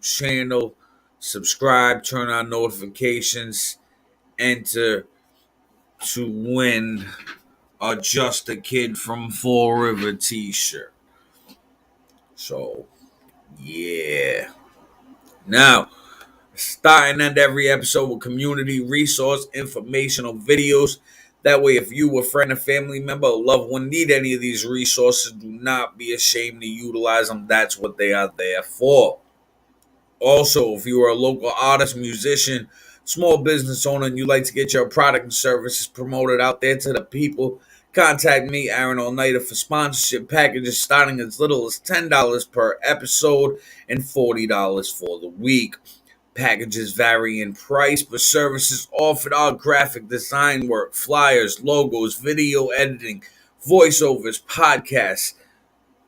channel, subscribe, turn on notifications, enter to win a Just a Kid from Fall River t-shirt. So, yeah. Now, start and end every episode with community resource informational videos. That way, if you, a friend, a family member, a loved one need any of these resources, do not be ashamed to utilize them. That's what they are there for. Also, if you are a local artist, musician, small business owner, and you'd like to get your product and services promoted out there to the people, contact me, Aaron All-Nighter, for sponsorship packages starting as little as $10 per episode and $40 for the week. Packages vary in price, but services offered are graphic design work, flyers, logos, video editing, voiceovers, podcasts,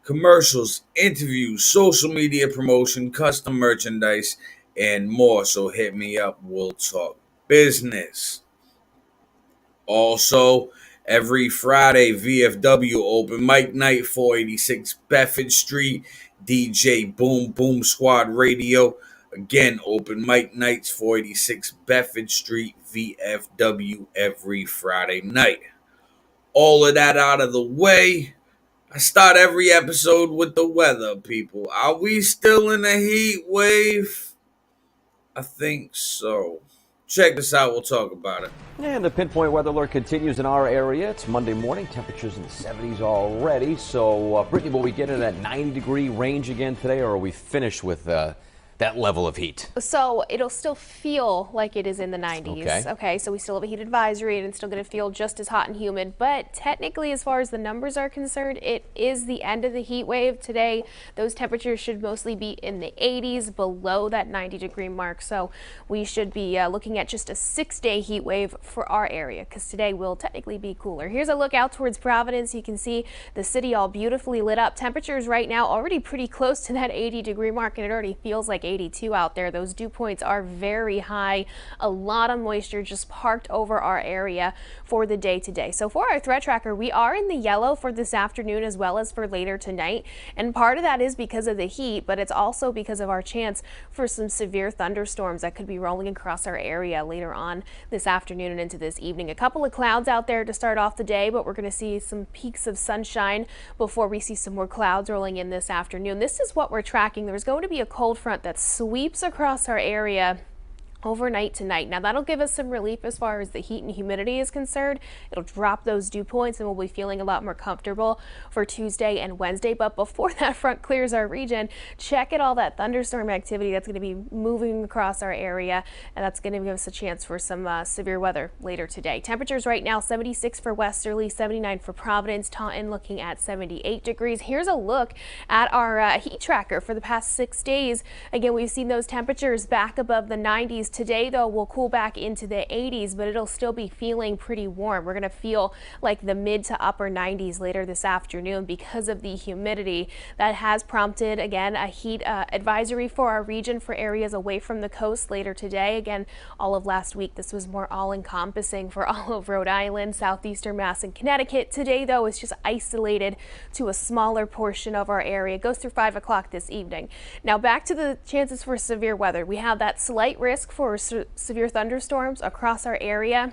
commercials, interviews, social media promotion, custom merchandise, and more. So hit me up. We'll talk business. Also, every Friday, VFW Open Mic Night, 486 Bedford Street, DJ Boom Boom Squad Radio. Again, Open Mic Nights, 486 Bedford Street, VFW, every Friday night. All of that out of the way, I start every episode with the weather, people. Are we still in a heat wave? I think so. Check this out. We'll talk about it. And the pinpoint weather alert continues in our area. It's Monday morning. Temperatures in the 70s already. So, Brittany, will we get in that 90-degree range again today, or are we finished with that level of heat? So it'll still feel like it is in the 90s. Okay, so we still have a heat advisory and it's still going to feel just as hot and humid. But technically, as far as the numbers are concerned, it is the end of the heat wave today. Those temperatures should mostly be in the 80s, below that 90-degree mark. So we should be looking at just a 6-day heat wave for our area, because today will technically be cooler. Here's a look out towards Providence. You can see the city all beautifully lit up. Temperatures right now already pretty close to that 80-degree mark, and it already feels like 82 out there. Those dew points are very high. A lot of moisture just parked over our area for the day today. So for our threat tracker, we are in the yellow for this afternoon as well as for later tonight. And part of that is because of the heat, but it's also because of our chance for some severe thunderstorms that could be rolling across our area later on this afternoon and into this evening. A couple of clouds out there to start off the day, but we're going to see some peaks of sunshine before we see some more clouds rolling in this afternoon. This is what we're tracking. There's going to be a cold front that sweeps across our area overnight tonight. Now that'll give us some relief as far as the heat and humidity is concerned. It'll drop those dew points and we'll be feeling a lot more comfortable for Tuesday and Wednesday. But before that front clears our region, check out all that thunderstorm activity that's going to be moving across our area, and that's going to give us a chance for some severe weather later today. Temperatures right now 76 for Westerly, 79 for Providence, Taunton looking at 78 degrees. Here's a look at our heat tracker for the past 6 days. Again, we've seen those temperatures back above the 90s. Today, though, we'll cool back into the 80s, but it'll still be feeling pretty warm. We're going to feel like the mid to upper 90s later this afternoon because of the humidity that has prompted, again, a heat advisory for our region for areas away from the coast later today. Again, all of last week, this was more all-encompassing for all of Rhode Island, southeastern Mass, and Connecticut. Today, though, it's just isolated to a smaller portion of our area. It goes through 5 o'clock this evening. Now, back to the chances for severe weather. We have that slight risk for severe thunderstorms across our area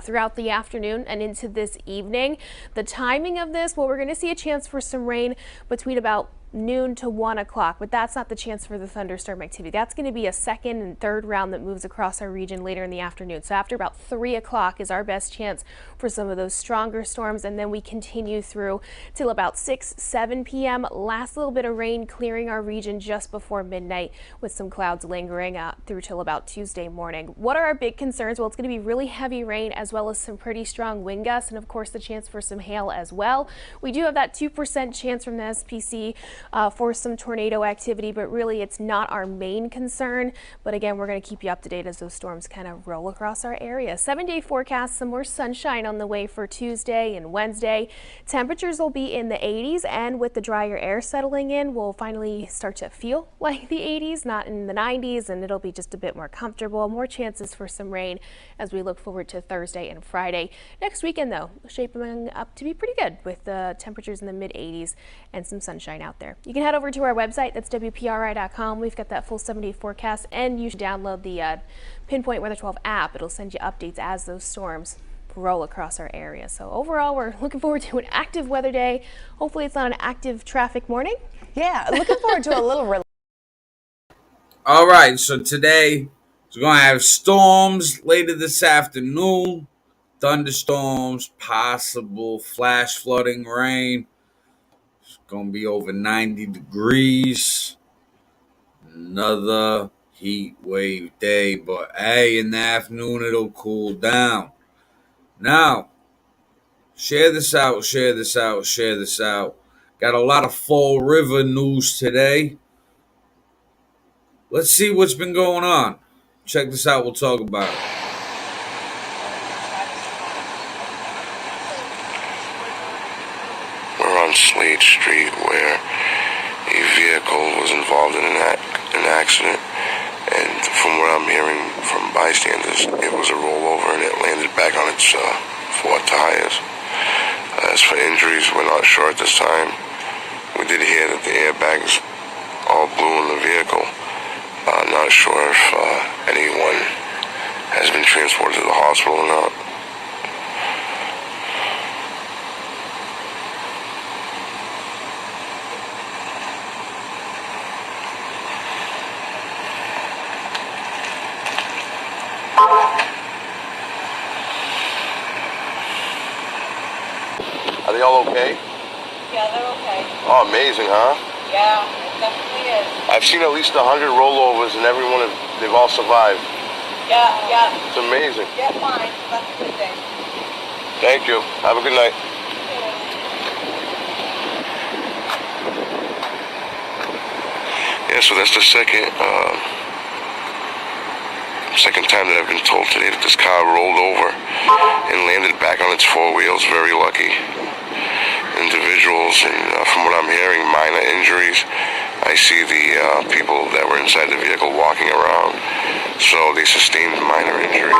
throughout the afternoon and into this evening. The timing of this, well, we're going to see a chance for some rain between about noon to 1 o'clock, but that's not the chance for the thunderstorm activity. That's going to be a second and third round that moves across our region later in the afternoon. So after about 3 o'clock is our best chance for some of those stronger storms, and then we continue through till about 6, 7 p.m. Last little bit of rain clearing our region just before midnight, with some clouds lingering through till about Tuesday morning. What are our big concerns? Well, it's going to be really heavy rain as well as some pretty strong wind gusts, and of course the chance for some hail as well. We do have that 2% chance from the SPC for some tornado activity, but really it's not our main concern. But again, we're going to keep you up to date as those storms kind of roll across our area. 7-day forecast, some more sunshine on the way for Tuesday and Wednesday. Temperatures will be in the 80s, and with the drier air settling in, we'll finally start to feel like the 80s, not in the 90s, and it'll be just a bit more comfortable. More chances for some rain as we look forward to Thursday and Friday. Next weekend, though, shaping up to be pretty good with the temperatures in the mid 80s and some sunshine out there. there. You can head over to our website, that's WPRI.com. We've got that full 7-day forecast, and you should download the Pinpoint Weather 12 app. It'll send you updates as those storms roll across our area. So overall, we're looking forward to an active weather day. Hopefully it's not an active traffic morning. Yeah, looking forward to a little All right, so today we're going to have storms later this afternoon, thunderstorms, possible flash flooding rain. It's going to be over 90 degrees. Another heat wave day, but hey, in the afternoon it'll cool down. Now, share this out, share this out, share this out. Got a lot of Fall River news today. Let's see what's been going on. Check this out, we'll talk about it. We're on Slade Street where a vehicle was involved in an accident, and from what I'm hearing from bystanders, it was a rollover and it landed back on its 4 tires. As for injuries, we're not sure at this time. We did hear that the airbags all blew in the vehicle. Not sure if anyone has been transported to the hospital or not. Are they all okay? Yeah, they're okay. Oh, amazing, huh? Yeah, it definitely is. I've seen at least 100 rollovers, and they've all survived. Yeah. It's amazing. Yeah, fine. That's a good thing. Thank you. Have a good night. Yeah, so that's the second time that I've been told today that this car rolled over and landed back on its 4 wheels. Very lucky individuals, and from what I'm hearing, minor injuries. I see the people that were inside the vehicle walking around, so they sustained minor injuries.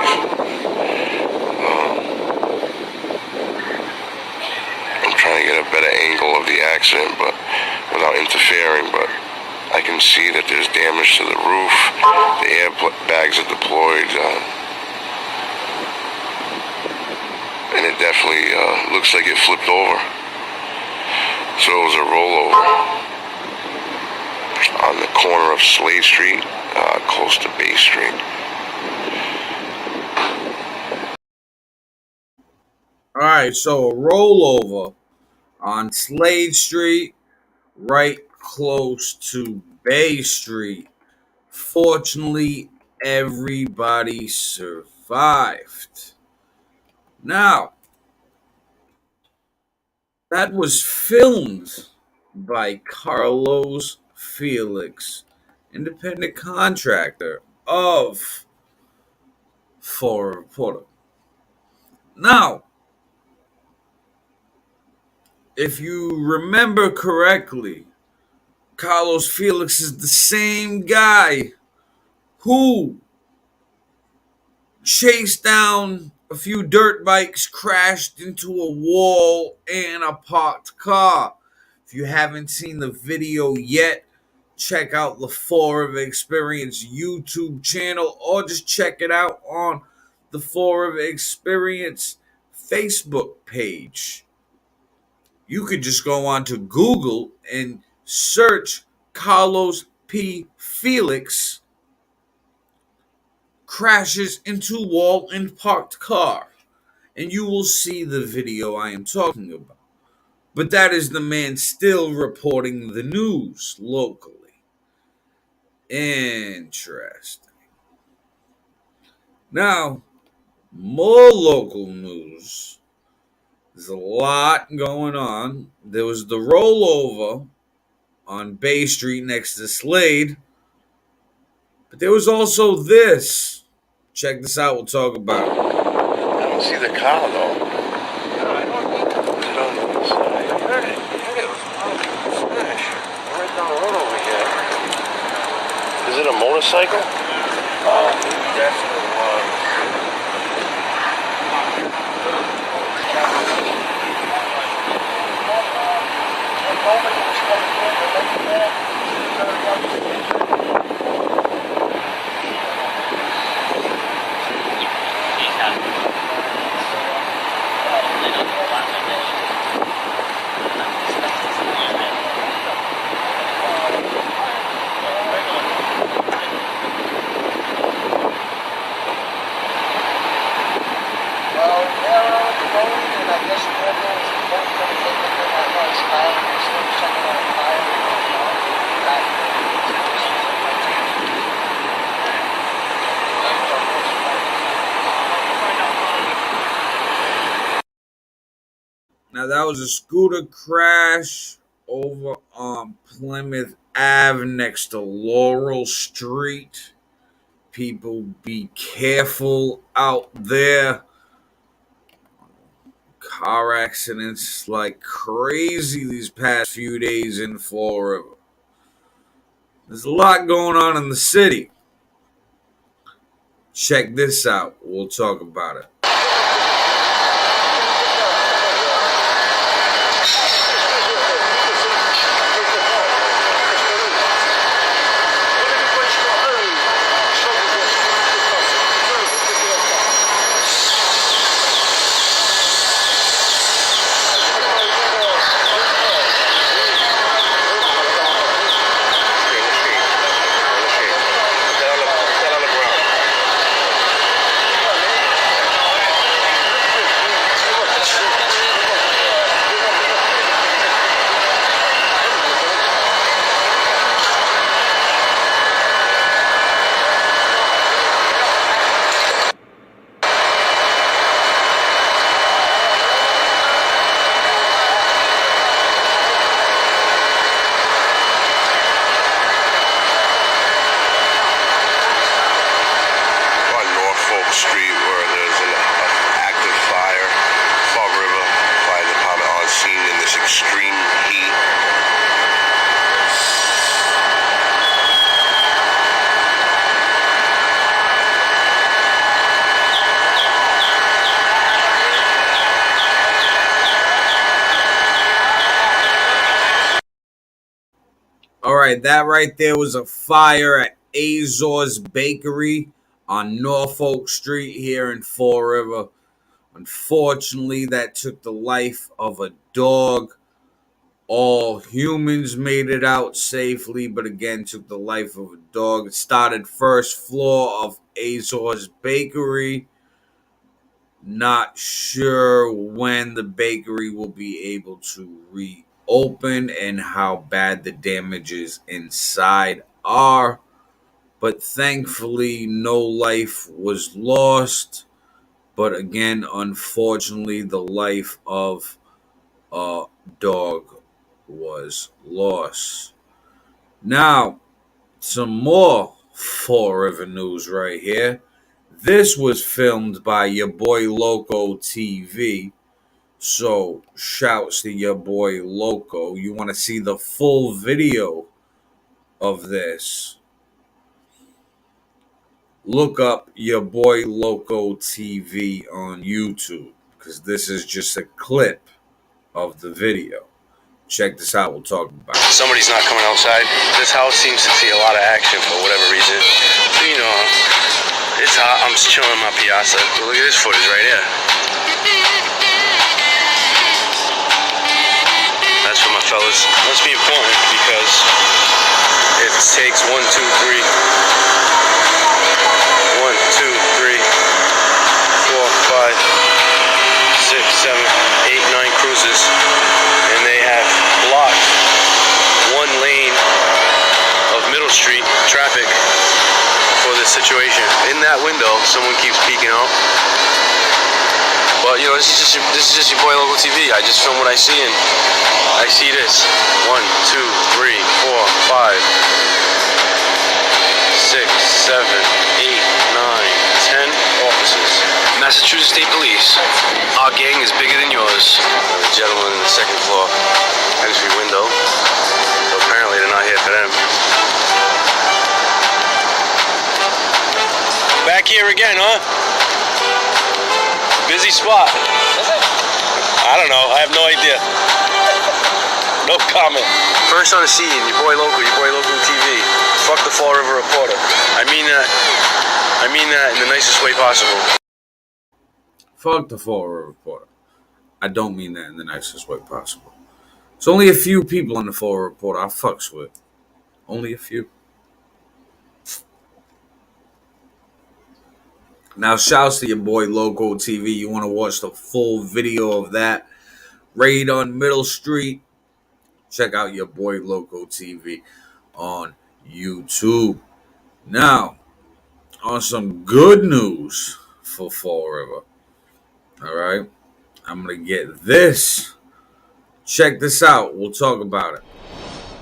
I'm trying to get a better angle of the accident, but without interfering, but I can see that there's damage to the roof. The airbags are deployed, and it definitely looks like it flipped over. So it was a rollover on the corner of Slade Street, close to Bay Street. All right, so a rollover on Slade Street, right close to Bay Street. Fortunately, everybody survived. Now, that was filmed by Carlos Felix, independent contractor of For Reporter. Now, if you remember correctly, Carlos Felix is the same guy who chased down a few dirt bikes, crashed into a wall and a parked car. If you haven't seen the video yet, check out the Four Experience YouTube channel, or just check it out on the Four Experience Facebook page. You could just go on to Google and search Carlos P. Felix crashes into wall and parked car, and you will see the video I am talking about. But that is the man still reporting the news locally. Interesting. Now, more local news. There's a lot going on. There was the rollover on Bay Street next to Slade. But there was also this. Check this out, we'll talk about it. I don't see the car, though. No, I don't think it was on the side. I heard it. It was probably smash. Right down the road over here. Is it a motorcycle? Oh, that's what it was. The moment it was coming over, Now that was a scooter crash over on Plymouth Ave next to Laurel Street. People be careful out there. Car accidents like crazy these past few days in Fall River. There's a lot going on in the city. Check this out. We'll talk about it. Alright, that right there was a fire at Azors Bakery on Norfolk Street here in Fall River. Unfortunately, that took the life of a dog. All humans made it out safely, but again, took the life of a dog. It started first floor of Azors Bakery. Not sure when the bakery will be able to reopen and how bad the damages inside are. But thankfully, no life was lost. But again, unfortunately, the life of a dog was lost. Now, some more Fall River news right here. This was filmed by your boy Loco TV. So, shouts to your boy Loco. You want to see the full video of this? Look up your boy Loco TV on YouTube, because this is just a clip of the video. Check this out. We'll talk about it. Somebody's not coming outside. This house seems to see a lot of action for whatever reason. So, you know, it's hot. I'm just chilling on my piazza. Look at this footage right here. That's for my fellas. Must be important because it takes 1, 2, 3. 1, 2, 3, 4, 5, 6, 7, 8, 9 cruises, and they have blocked one lane of Middle Street traffic for this situation. In that window, someone keeps peeking out. But you know, this is just your boy Local TV. I just film what I see, and I see this. 1, 2, 3, 4, 5, 6, 7, 8, 9, 10 officers. Massachusetts State Police. Our gang is bigger than yours. The gentleman in the second floor entry window. So apparently they're not here for them. Back here again, huh? Busy spot. Is it? I don't know. I have no idea. No comment. First on the scene, your boy local TV. Fuck the Fall River Reporter. I mean that in the nicest way possible. Fuck the Fall River Reporter. I don't mean that in the nicest way possible. It's only a few people on the Fall River Reporter I fucks with. Only a few. Now, shouts to your boy Local TV. You want to watch the full video of that raid on Middle Street? Check out your boy Local TV on YouTube. Now, on some good news for Fall River. All right. I'm going to get this. Check this out. We'll talk about it.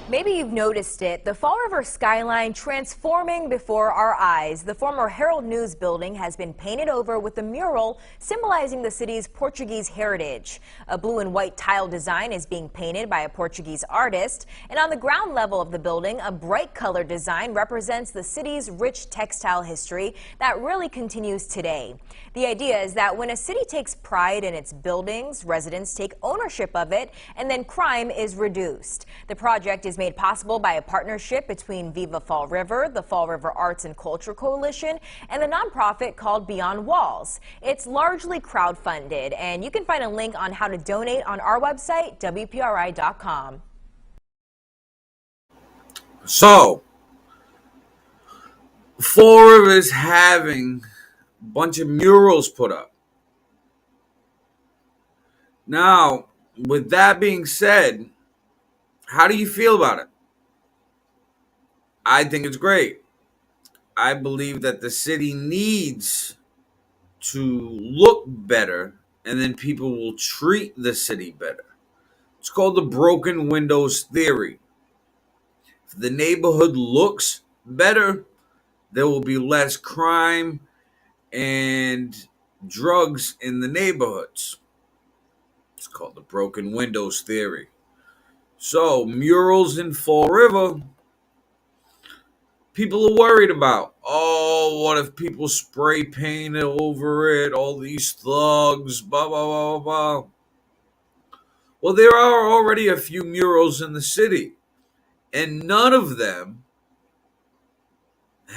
Maybe you've noticed it, the Fall River skyline transforming before our eyes. The former Herald News building has been painted over with a mural symbolizing the city's Portuguese heritage. A blue and white tile design is being painted by a Portuguese artist. And on the ground level of the building, a bright color design represents the city's rich textile history that really continues today. The idea is that when a city takes pride in its buildings, residents take ownership of it, and then crime is reduced. The project is made possible by a partnership between Viva Fall River, the Fall River Arts and Culture Coalition, and the nonprofit called Beyond Walls. It's largely crowdfunded, and you can find a link on how to donate on our website, WPRI.com. So, Fall River is having a bunch of murals put up. Now, with that being said, how do you feel about it? I think it's great. I believe that the city needs to look better, and then people will treat the city better. It's called the broken windows theory. If the neighborhood looks better, there will be less crime and drugs in the neighborhoods. It's called the broken windows theory. So, murals in Fall River, people are worried about. Oh, what if people spray paint over it? All these thugs, blah, blah, blah, blah. Well, there are already a few murals in the city, and none of them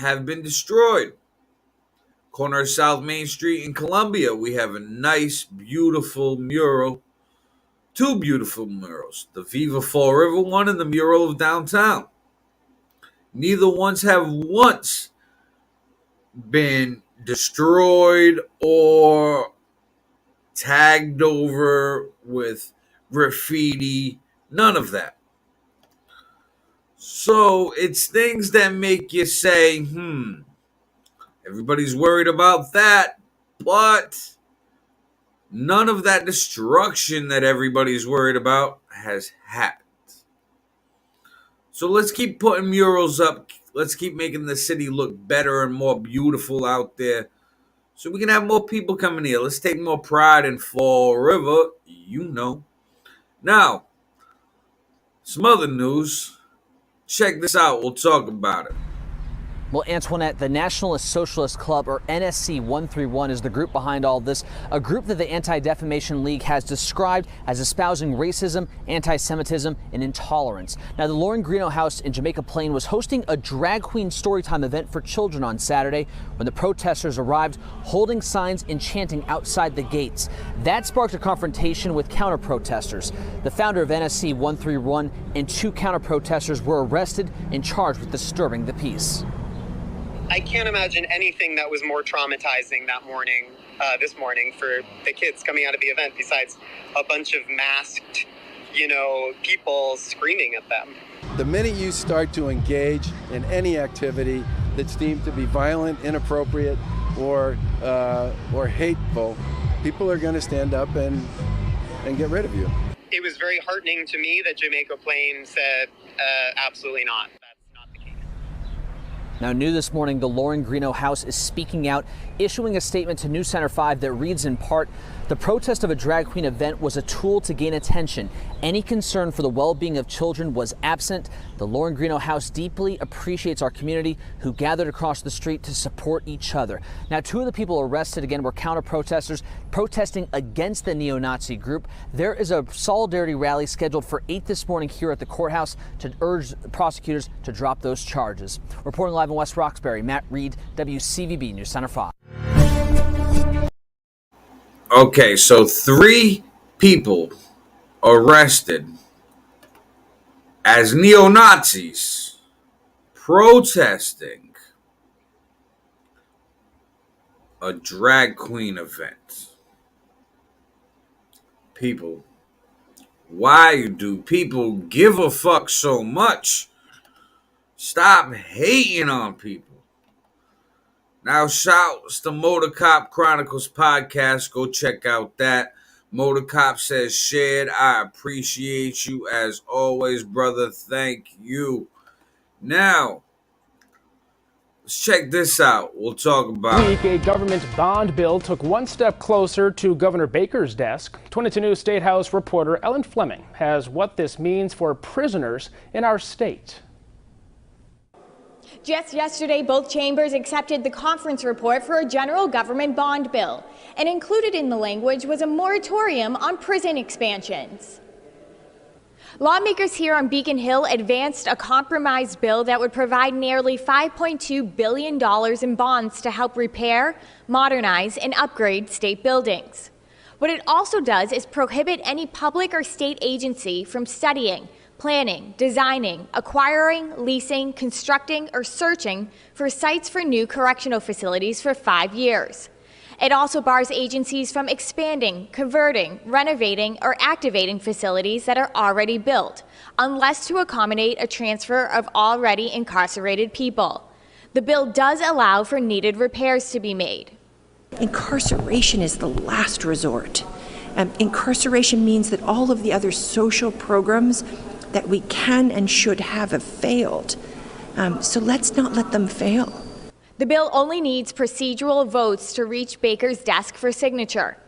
have been destroyed. Corner of South Main Street in Columbia, we have a nice, beautiful mural. Two beautiful murals, the Viva Fall River one and the mural of downtown. Neither ones have once been destroyed or tagged over with graffiti, none of that. So it's things that make you say, everybody's worried about that, but none of that destruction that everybody's worried about has happened. So let's keep putting murals up. Let's keep making the city look better and more beautiful out there so we can have more people coming here. Let's take more pride in Fall River, you know. Now, some other news. Check this out. We'll talk about it. Well, Antoinette, the Nationalist Socialist Club, or NSC 131, is the group behind all this, a group that the Anti-Defamation League has described as espousing racism, anti-Semitism, and intolerance. Now, the Lauren Greeno House in Jamaica Plain was hosting a drag queen storytime event for children on Saturday when the protesters arrived holding signs and chanting outside the gates. That sparked a confrontation with counter-protesters. The founder of NSC 131 and two counter-protesters were arrested and charged with disturbing the peace. I can't imagine anything that was more traumatizing that morning, this morning, for the kids coming out of the event besides a bunch of masked, people screaming at them. The minute you start to engage in any activity that's deemed to be violent, inappropriate, or hateful, people are going to stand up and get rid of you. It was very heartening to me that Jamaica Plain said, absolutely not. Now, new this morning, the Lauren Greeno House is speaking out, issuing a statement to News Center 5 that reads in part, "The protest of a drag queen event was a tool to gain attention. Any concern for the well-being of children was absent. The Lauren Greeno House deeply appreciates our community who gathered across the street to support each other." Now, 2 of the people arrested again were counter-protesters protesting against the neo-Nazi group. There is a solidarity rally scheduled for 8 this morning here at the courthouse to urge prosecutors to drop those charges. Reporting live in West Roxbury, Matt Reed, WCVB News Center 5. Okay, so 3 people arrested as neo-Nazis protesting a drag queen event. People, why do people give a fuck so much? Stop hating on people. Now, shouts to Motor Cop Chronicles podcast. Go check out that. Motor Cop says, shared. I appreciate you as always, brother. Thank you. Now, let's check this out. We'll talk about week, a government bond bill took one step closer to Governor Baker's desk. 22 News State House reporter Ellen Fleming has what this means for prisoners in our state. Just yesterday, both chambers accepted the conference report for a general government bond bill, and included in the language was a moratorium on prison expansions. Lawmakers here on Beacon Hill advanced a compromise bill that would provide nearly $5.2 billion in bonds to help repair, modernize, and upgrade state buildings. What it also does is prohibit any public or state agency from studying, planning, designing, acquiring, leasing, constructing, or searching for sites for new correctional facilities for 5 years. It also bars agencies from expanding, converting, renovating, or activating facilities that are already built, unless to accommodate a transfer of already incarcerated people. The bill does allow for needed repairs to be made. Incarceration is the last resort. Incarceration means that all of the other social programs that we can and should have failed. So let's not let them fail. The bill only needs procedural votes to reach Baker's desk for signature.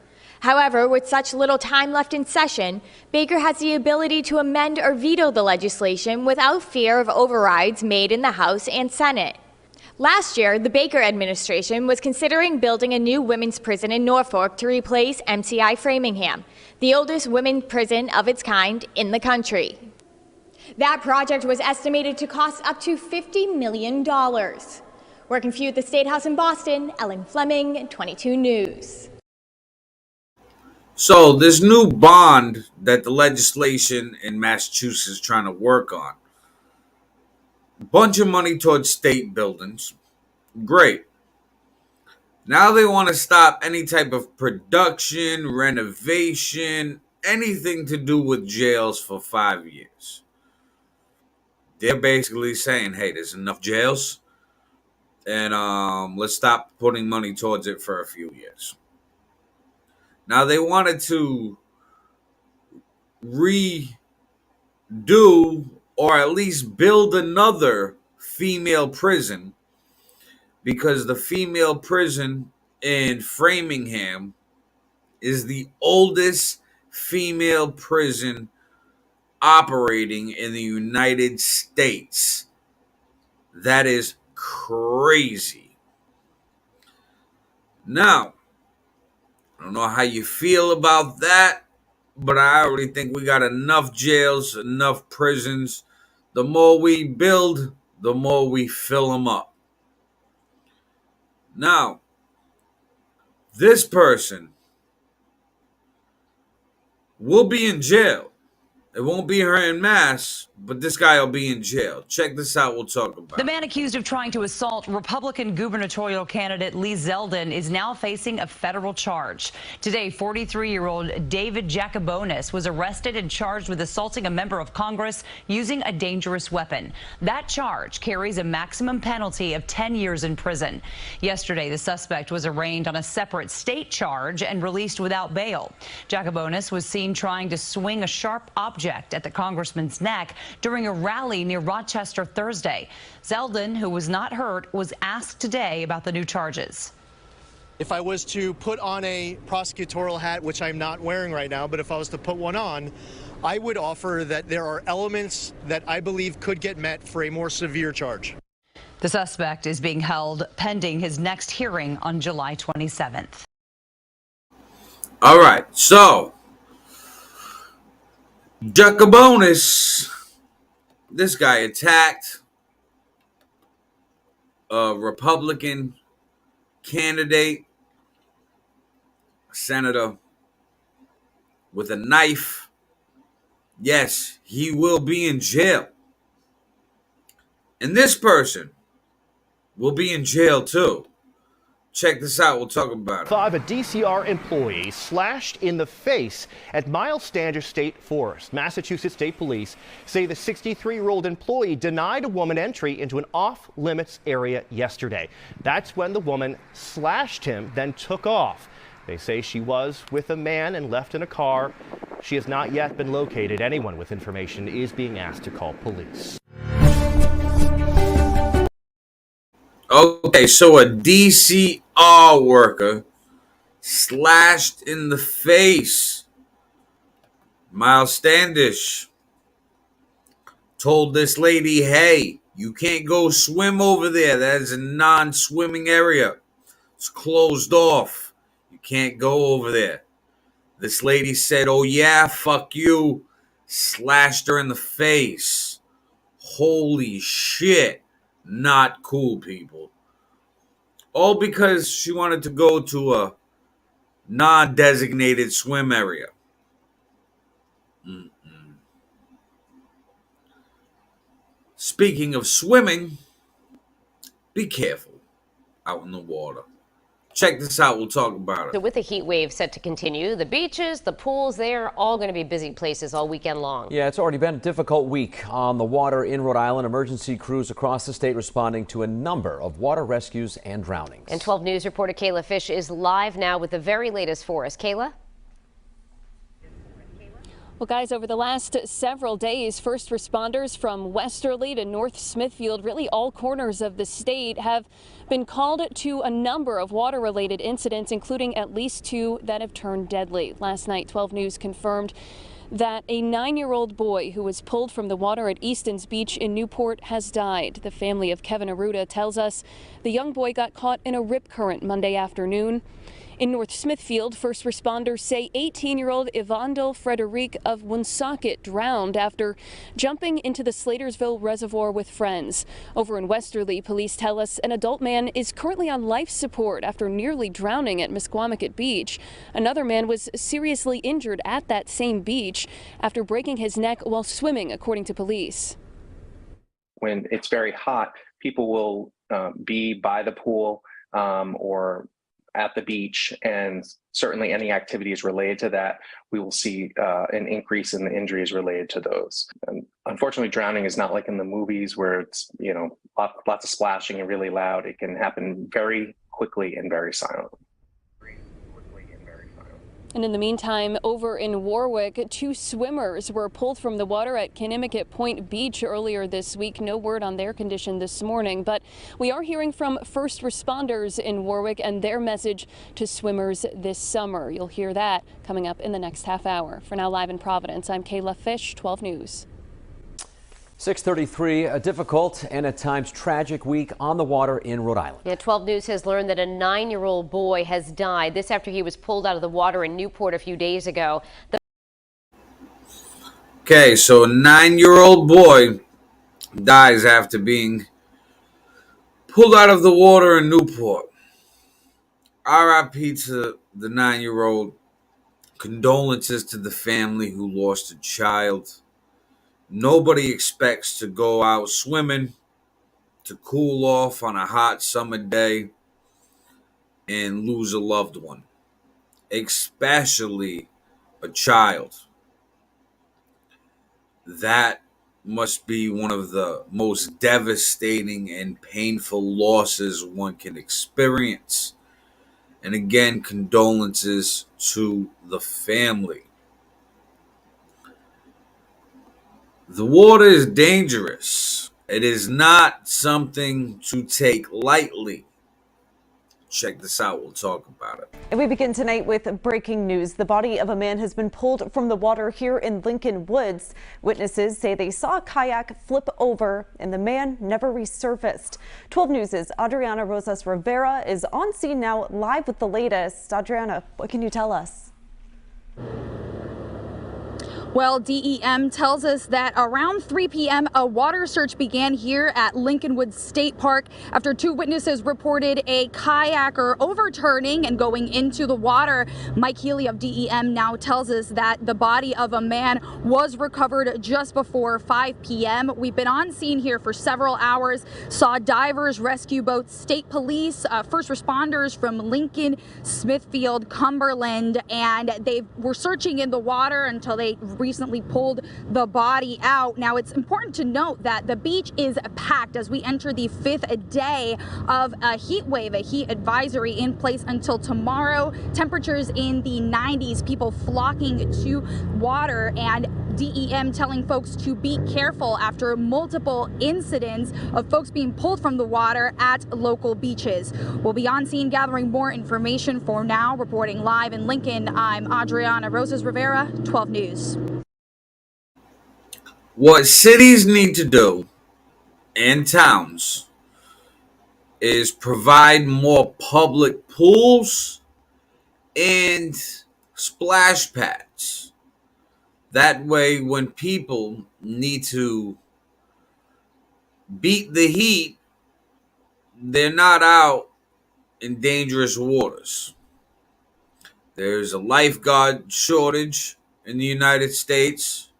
However, with such little time left in session, Baker has the ability to amend or veto the legislation without fear of overrides made in the House and Senate. Last year, the Baker administration was considering building a new women's prison in Norfolk to replace MCI Framingham, the oldest women's prison of its kind in the country. That project was estimated to cost up to $50 million. Working for you at the State House in Boston, Ellen Fleming, 22 News. So this new bond that the legislation in Massachusetts is trying to work on, bunch of money towards state buildings, great. Now they want to stop any type of production, renovation, anything to do with jails for 5 years. They're basically saying, hey, there's enough jails, and let's stop putting money towards it for a few years. Now, they wanted to redo or at least build another female prison, because the female prison in Framingham is the oldest female prison operating in the United States. That is crazy. Now, I don't know how you feel about that, but I already think we got enough jails, enough prisons. The more we build, the more we fill them up. Now, this person will be in jail. It won't be her en masse, but this guy will be in jail. Check this out. We'll talk about it. The man accused of trying to assault Republican gubernatorial candidate Lee Zeldin is now facing a federal charge. Today, 43-year-old David Jacobonis was arrested and charged with assaulting a member of Congress using a dangerous weapon. That charge carries a maximum penalty of 10 years in prison. Yesterday, the suspect was arraigned on a separate state charge and released without bail. Jacobonis was seen trying to swing a sharp object object at the congressman's neck during a rally near Rochester Thursday. Zeldin, who was not hurt, was asked today about the new charges. If I was to put on a prosecutorial hat, which I'm not wearing right now, but if I was to put one on, I would offer that there are elements that I believe could get met for a more severe charge. The suspect is being held pending his next hearing on July 27th. All right, so Jacobonis, this guy attacked a Republican candidate, a senator, with a knife. Yes, he will be in jail. And this person will be in jail too. Check this out. We'll talk about it. A DCR employee slashed in the face at Miles Standish State Forest. Massachusetts State Police say the 63-year-old employee denied a woman entry into an off-limits area yesterday. That's when the woman slashed him, then took off. They say she was with a man and left in a car. She has not yet been located. Anyone with information is being asked to call police. Okay, so a DCR worker slashed in the face. Miles Standish told this lady, hey, you can't go swim over there. That is a non-swimming area. It's closed off. You can't go over there. This lady said, oh yeah, fuck you. Slashed her in the face. Holy shit. Not cool, people. All because she wanted to go to a non-designated swim area. Speaking of swimming, be careful out in the water. Check this out. We'll talk about it. So with the heat wave set to continue, the beaches, the pools, they're all going to be busy places all weekend long. Yeah, it's already been a difficult week on the water in Rhode Island. Emergency crews across the state responding to a number of water rescues and drownings. And 12 News reporter Kayla Fish is live now with the very latest for us. Kayla? Well, guys, over the last several days, first responders from Westerly to North Smithfield, really all corners of the state, have been called to a number of water-related incidents, including at least 2 that have turned deadly. Last night, 12 News confirmed that a 9-year-old boy who was pulled from the water at Easton's Beach in Newport has died. The family of Kevin Aruda tells us the young boy got caught in a rip current Monday afternoon. In North Smithfield, first responders say 18-year-old Evandel Frederic of Woonsocket drowned after jumping into the Slatersville Reservoir with friends. Over in Westerly, police tell us an adult man is currently on life support after nearly drowning at Misquamicut Beach. Another man was seriously injured at that same beach after breaking his neck while swimming, according to police. When it's very hot, people will be by the pool or at the beach, and certainly any activities related to that, we will see an increase in the injuries related to those. And unfortunately, drowning is not like in the movies where it's, lots of splashing and really loud. It can happen very quickly and very silently. And in the meantime, over in Warwick, 2 swimmers were pulled from the water at Connemara Point Beach earlier this week. No word on their condition this morning, but we are hearing from first responders in Warwick and their message to swimmers this summer. You'll hear that coming up in the next half hour. For now, live in Providence, I'm Kayla Fish, 12 News. 6:33, a difficult and at times tragic week on the water in Rhode Island. Yeah, 12 News has learned that a 9-year-old boy has died. This after he was pulled out of the water in Newport a few days ago. Okay, so a 9-year-old boy dies after being pulled out of the water in Newport. RIP to the 9-year-old. Condolences to the family who lost a child. Nobody expects to go out swimming to cool off on a hot summer day and lose a loved one, especially a child. That must be one of the most devastating and painful losses one can experience. And again, condolences to the family. The water is dangerous. It is not something to take lightly. Check this out. We'll talk about it. And we begin tonight with breaking news. The body of a man has been pulled from the water here in Lincoln Woods. Witnesses say they saw a kayak flip over and the man never resurfaced. 12 News' Adriana Rosas Rivera is on scene now, live with the latest. Adriana, what can you tell us? Well, DEM tells us that around 3 p.m. a water search began here at Lincoln Woods State Park after 2 witnesses reported a kayaker overturning and going into the water. Mike Healy of DEM now tells us that the body of a man was recovered just before 5 p.m. We've been on scene here for several hours, saw divers, rescue boats, state police, first responders from Lincoln, Smithfield, Cumberland, and they were searching in the water until they recently pulled the body out. Now, it's important to note that the beach is packed as we enter the 5th day of a heat wave, a heat advisory in place until tomorrow. Temperatures in the 90s, people flocking to water, and DEM telling folks to be careful after multiple incidents of folks being pulled from the water at local beaches. We'll be on scene gathering more information. For now, reporting live in Lincoln, I'm Adriana Rosas Rivera, 12 News. What cities need to do and towns is provide more public pools and splash pads. That way, when people need to beat the heat, they're not out in dangerous waters. There's a lifeguard shortage in the United States,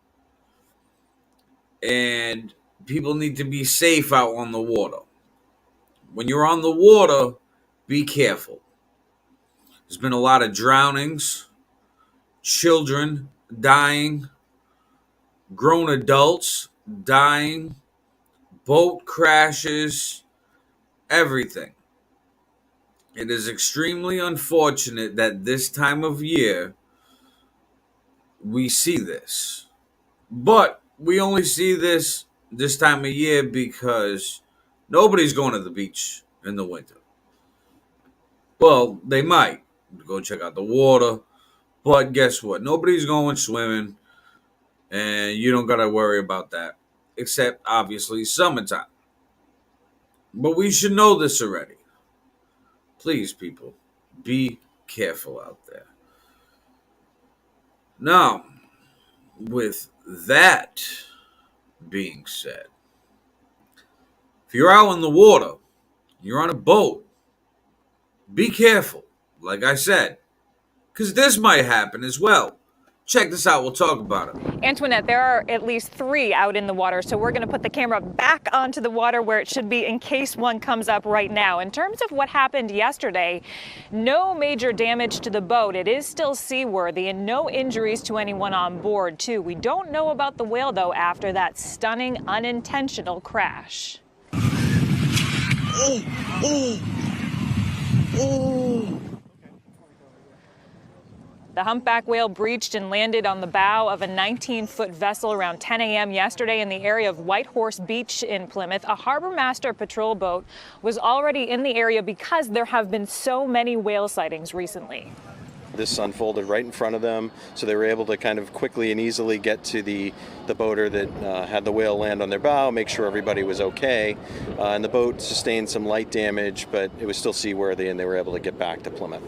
and people need to be safe out on the water. When you're on the water, be careful. There's been a lot of drownings, children dying, grown adults dying, boat crashes, everything. It is extremely unfortunate that this time of year we see this. But we only see this time of year because nobody's going to the beach in the winter. Well, they might go check out the water, but guess what? Nobody's going swimming, and you don't got to worry about that, except obviously summertime. But we should know this already. Please, people, be careful out there. Now, with that being said, if you're out in the water, you're on a boat, be careful, like I said, because this might happen as well. Check this out. We'll talk about it. Antoinette, there are at least 3 out in the water, so we're going to put the camera back onto the water where it should be in case one comes up right now. In terms of what happened yesterday, no major damage to the boat. It is still seaworthy and no injuries to anyone on board, too. We don't know about the whale, though, after that stunning unintentional crash. The humpback whale breached and landed on the bow of a 19-foot vessel around 10 a.m. yesterday in the area of White Horse Beach in Plymouth. A harbor master patrol boat was already in the area because there have been so many whale sightings recently. This unfolded right in front of them, so they were able to kind of quickly and easily get to the boater that had the whale land on their bow, make sure everybody was okay. And the boat sustained some light damage, but it was still seaworthy, and they were able to get back to Plymouth.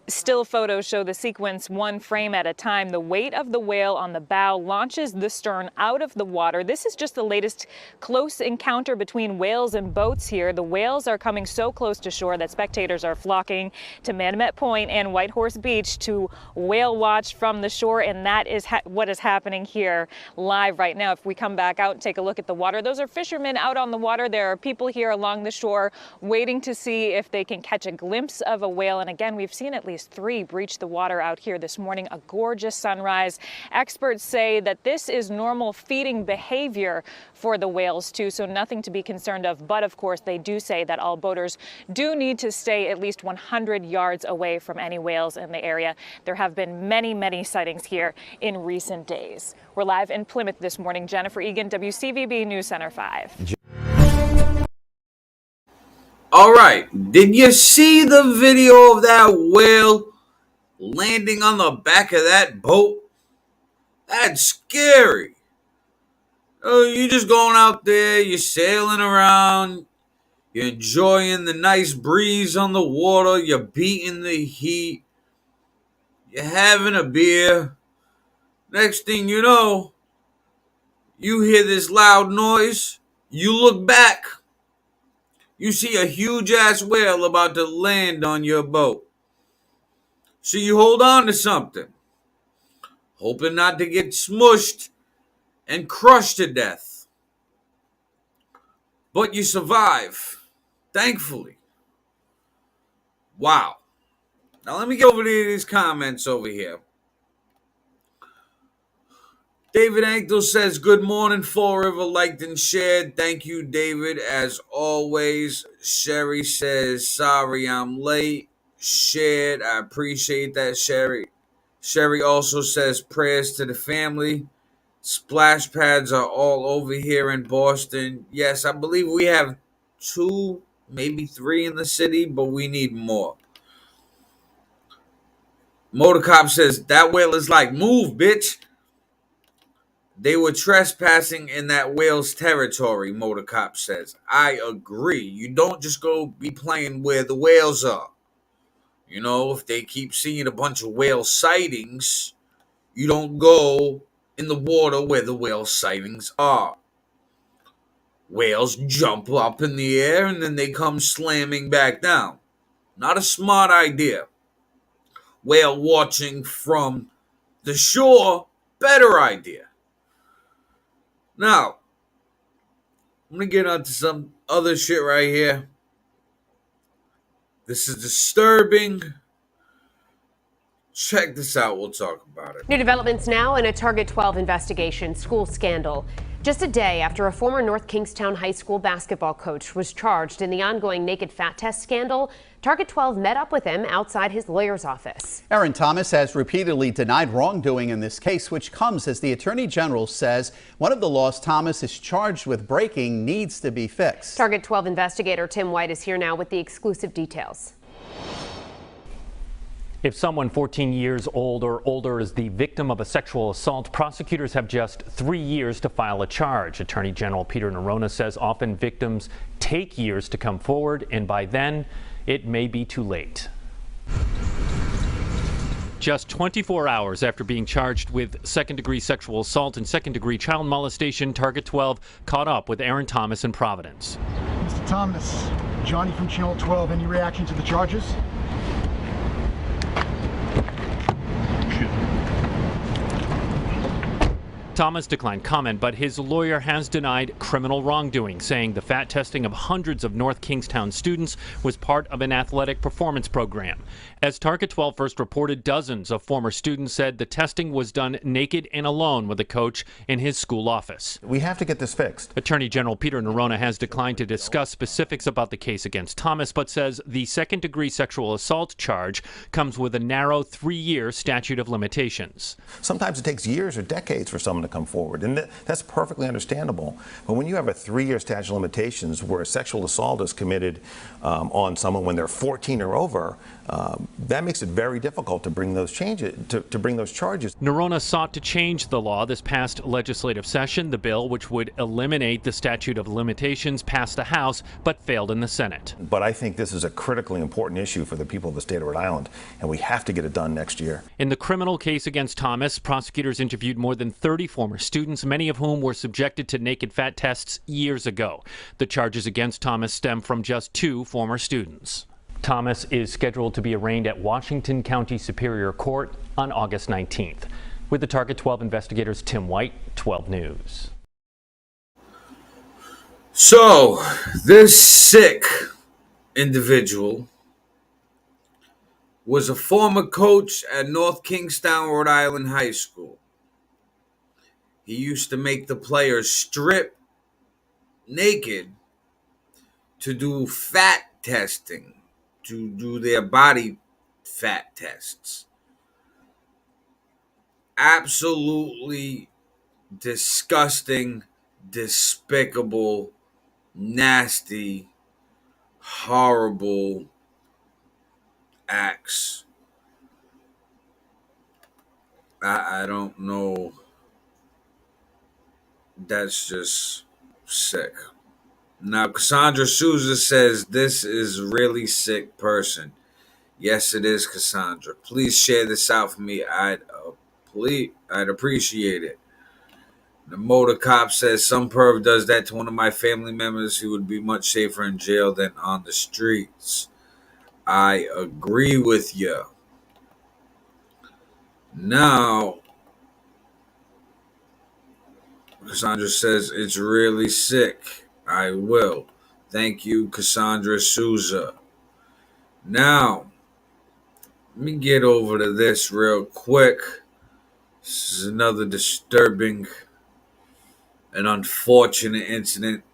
Still photos show the sequence one frame at a time. The weight of the whale on the bow launches the stern out of the water. This is just the latest close encounter between whales and boats here. The whales are coming so close to shore that spectators are flocking to Manomet Point and White Horse Beach to whale watch from the shore, and that is what is happening here live right now. If we come back out and take a look at the water, those are fishermen out on the water. There are people here along the shore waiting to see if they can catch a glimpse of a whale, and again, we've seen at least least 3 breached the water out here this morning. A gorgeous sunrise. Experts say that this is normal feeding behavior for the whales too, so nothing to be concerned of. But of course, they do say that all boaters do need to stay at least 100 yards away from any whales in the area. There have been many sightings here in recent days. We're live in Plymouth this morning. Jennifer Egan, WCVB News Center 5. All right. Did you see the video of that whale landing on the back of that boat? That's scary. Oh, you're just going out there, you're sailing around, you're enjoying the nice breeze on the water, you're beating the heat, you're having a beer. Next thing you know, you hear this loud noise, you look back, you see a huge ass whale about to land on your boat. So you hold on to something, hoping not to get smushed and crushed to death. But you survive, thankfully. Wow. Now let me get over to these comments over here. David Ankle says, good morning, Fall River, liked and shared. Thank you, David, as always. Sherry says, sorry I'm late. Shared. I appreciate that, Sherry. Sherry also says, prayers to the family. Splash pads are all over here in Boston. Yes, I believe we have 2, maybe 3 in the city, but we need more. Motor Cop says, that whale is like, move, bitch. They were trespassing in that whale's territory, Motor Cop says. I agree. You don't just go be playing where the whales are. You know, if they keep seeing a bunch of whale sightings, you don't go in the water where the whale sightings are. Whales jump up in the air and then they come slamming back down. Not a smart idea. Whale watching from the shore, better idea. Now, I'm going to get onto some other shit right here. This is disturbing. Check this out. We'll talk about it. New developments now in a Target 12 investigation, school scandal. Just a day after a former North Kingstown High School basketball coach was charged in the ongoing naked fat test scandal, Target 12 met up with him outside his lawyer's office. Aaron Thomas has repeatedly denied wrongdoing in this case, which comes as the Attorney General says one of the laws Thomas is charged with breaking needs to be fixed. Target 12 investigator Tim White is here now with the exclusive details. If someone 14 years old or older is the victim of a sexual assault, prosecutors have just 3 years to file a charge. Attorney General Peter Nerona says often victims take years to come forward, and by then it may be too late. Just 24 hours after being charged with second-degree sexual assault and second-degree child molestation, Target 12 caught up with Aaron Thomas in Providence. Mr. Thomas, Johnny from Channel 12, any reaction to the charges? Thomas declined comment, but his lawyer has denied criminal wrongdoing, saying the fat testing of hundreds of North Kingstown students was part of an athletic performance program. As Target 12 first reported, dozens of former students said the testing was done naked and alone with a coach in his school office. We have to get this fixed. Attorney General Peter Nerona has declined to discuss specifics about the case against Thomas, but says the second-degree sexual assault charge comes with a narrow 3-year statute of limitations. Sometimes it takes years or decades for someone to come forward, and that's perfectly understandable. But when you have a 3-year statute of limitations where a sexual assault is committed on someone when they're 14 or over, that makes it very difficult to bring those changes, to bring those charges. Nerona sought to change the law this past legislative session. The bill, which would eliminate the statute of limitations, passed the House but failed in the Senate. But I think this is a critically important issue for the people of the state of Rhode Island, and we have to get it done next year. In the criminal case against Thomas, prosecutors interviewed more than 30 former students, many of whom were subjected to naked fat tests years ago. The charges against Thomas stem from just 2 former students. Thomas is scheduled to be arraigned at Washington County Superior Court on August 19th. With the Target 12 investigators, Tim White, 12 News. So, this sick individual was a former coach at North Kingstown, Rhode Island High School. He used to make the players strip naked to do fat testing, to do their body fat tests. Absolutely disgusting, despicable, nasty, horrible acts. I don't know. That's just sick. Now, Cassandra Souza says this is a really sick person. Yes, it is, Cassandra. Please share this out for me. I'd appreciate it. The motor cop says some perv does that to one of my family members who would be much safer in jail than on the streets. I agree with you. Now, Cassandra says it's really sick. I will. Thank you, Cassandra Souza. Now, let me get over to this real quick. This is another disturbing and unfortunate incident.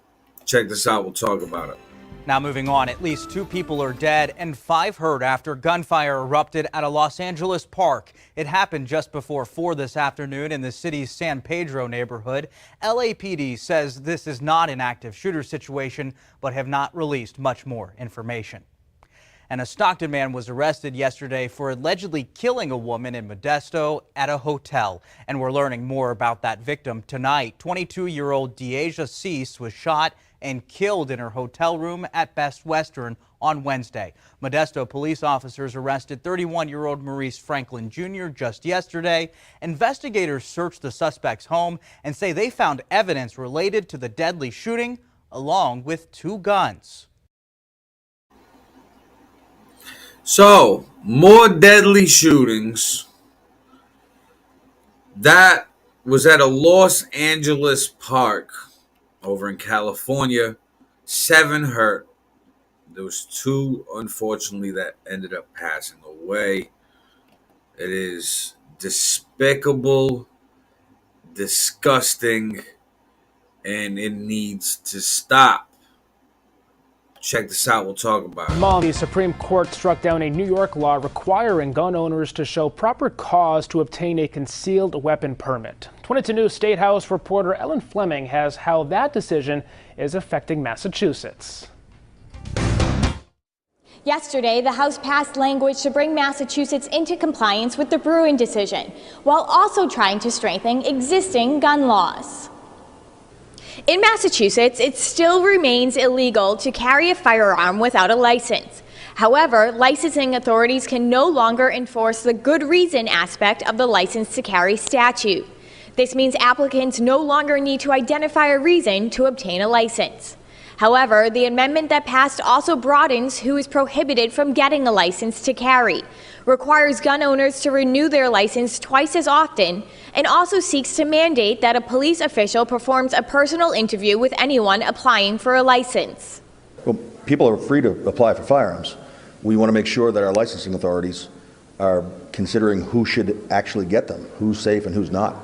Check this out. We'll talk about it. Now moving on, at least 2 people are dead and 5 hurt after gunfire erupted at a Los Angeles park. It happened just before 4 this afternoon in the city's San Pedro neighborhood. LAPD says this is not an active shooter situation, but have not released much more information. And a Stockton man was arrested yesterday for allegedly killing a woman in Modesto at a hotel. And we're learning more about that victim tonight. 22-year-old Deasia Cease was shot and killed in her hotel room at Best Western on Wednesday. Modesto police officers arrested 31-year-old Maurice Franklin Jr. just yesterday. Investigators searched the suspect's home and say they found evidence related to the deadly shooting, along with 2 guns. So, more deadly shootings. That was at a Los Angeles park over in California. 7 hurt. There was 2, unfortunately, that ended up passing away. It is despicable, disgusting, and it needs to stop. Check this out. We'll talk about it. The Supreme Court struck down a New York law requiring gun owners to show proper cause to obtain a concealed weapon permit. 22 News State House reporter Ellen Fleming has how that decision is affecting Massachusetts. Yesterday, the House passed language to bring Massachusetts into compliance with the Bruin decision, while also trying to strengthen existing gun laws. In Massachusetts, it still remains illegal to carry a firearm without a license. However, licensing authorities can no longer enforce the good reason aspect of the license to carry statute. This means applicants no longer need to identify a reason to obtain a license. However, the amendment that passed also broadens who is prohibited from getting a license to carry, requires gun owners to renew their license twice as often, and also seeks to mandate that a police official performs a personal interview with anyone applying for a license. Well, people are free to apply for firearms. We want to make sure that our licensing authorities are considering who should actually get them, who's safe and who's not,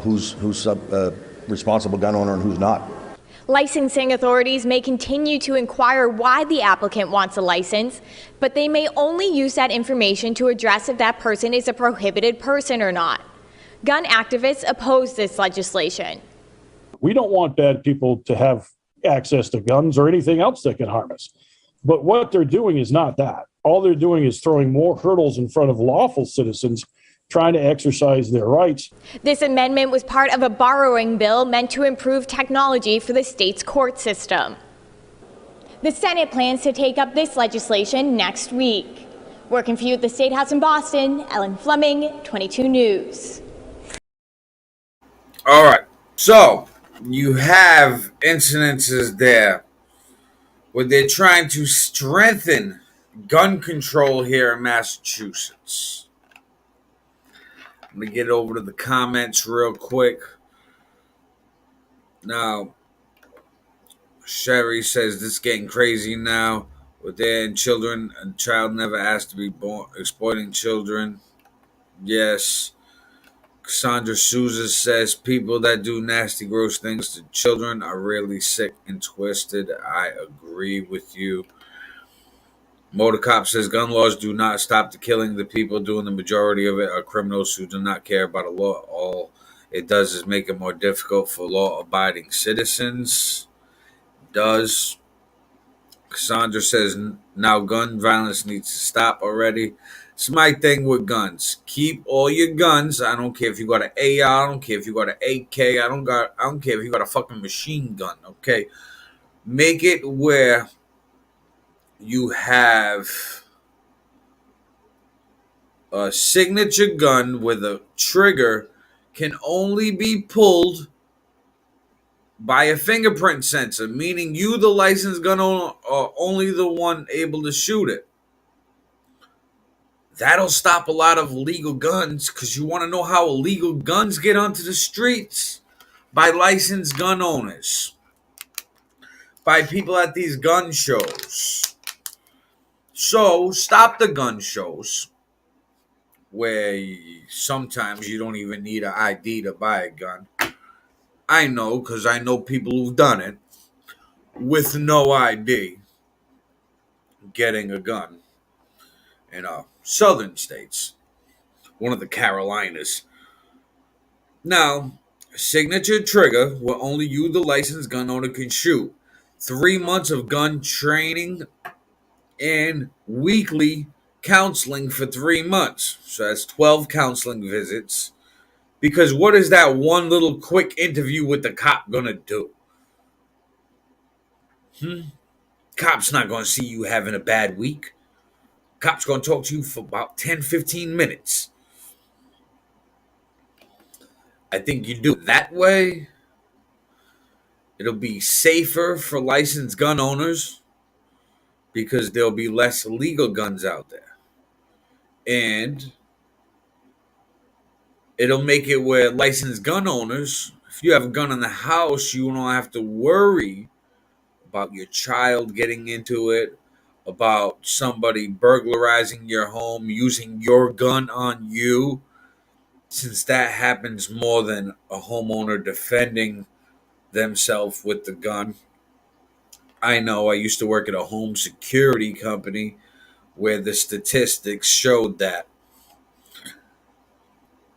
who's a responsible gun owner and who's not. Licensing authorities may continue to inquire why the applicant wants a license, but they may only use that information to address if that person is a prohibited person or not. Gun activists oppose this legislation. We don't want bad people to have access to guns or anything else that can harm us. But what they're doing is not that. All they're doing is throwing more hurdles in front of lawful citizens trying to exercise their rights. This amendment was part of a borrowing bill meant to improve technology for the state's court system. The Senate plans to take up this legislation next week. Working for you at the State House in Boston, Ellen Fleming, 22 News. All right. So, you have incidences there where they're trying to strengthen gun control here in Massachusetts. Let me get over to the comments real quick. Now, Sherry says this is getting crazy now. within children. A child never asked to be born. Exploiting children. Yes. Cassandra Souza says people that do nasty, gross things to children are really sick and twisted. I agree with you. Motorcop says gun laws do not stop the killing. The people doing the majority of it are criminals who do not care about the law. All it does is make it more difficult for law-abiding citizens. Does. Cassandra says now gun violence needs to stop already. It's my thing with guns. Keep all your guns. I don't care if you got an AR. I don't care if you got an AK. I don't care if you got a fucking machine gun. Okay, make it where you have a signature gun with a trigger can only be pulled by a fingerprint sensor, meaning you, the licensed gun owner, are only the one able to shoot it. That'll stop a lot of illegal guns, because you want to know how illegal guns get onto the streets? By licensed gun owners. By people at these gun shows. So, stop the gun shows, where sometimes you don't even need an ID to buy a gun. I know, because I know people who've done it with no ID getting a gun in southern states, one of the Carolinas. Now, signature trigger where only you, the licensed gun owner, can shoot. 3 months of gun training and weekly counseling for 3 months. So that's 12 counseling visits. Because what is that one little quick interview with the cop gonna do? Cop's not gonna see you having a bad week. Cop's gonna talk to you for about 10-15 minutes. I think you do it that way, it'll be safer for licensed gun owners because there'll be less illegal guns out there. And it'll make it where licensed gun owners, if you have a gun in the house, you don't have to worry about your child getting into it, about somebody burglarizing your home, using your gun on you, since that happens more than a homeowner defending themselves with the gun. I know I used to work at a home security company where the statistics showed that.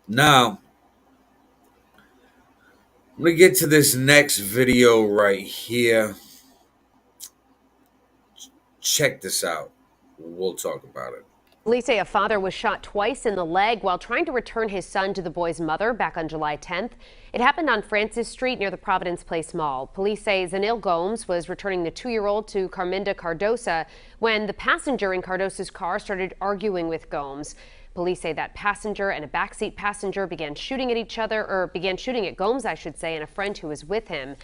Now, I'm going to get to this next video right here. Check this out. We'll talk about it. Police say a father was shot twice in the leg while trying to return his son to the boy's mother back on July 10th. It happened on Francis Street near the Providence Place Mall. Police say Zanil Gomes was returning the 2-year-old to Carminda Cardosa when the passenger in Cardosa's car started arguing with Gomes. Police say that passenger and a backseat passenger began shooting at Gomes, I should say, and a friend who was with him.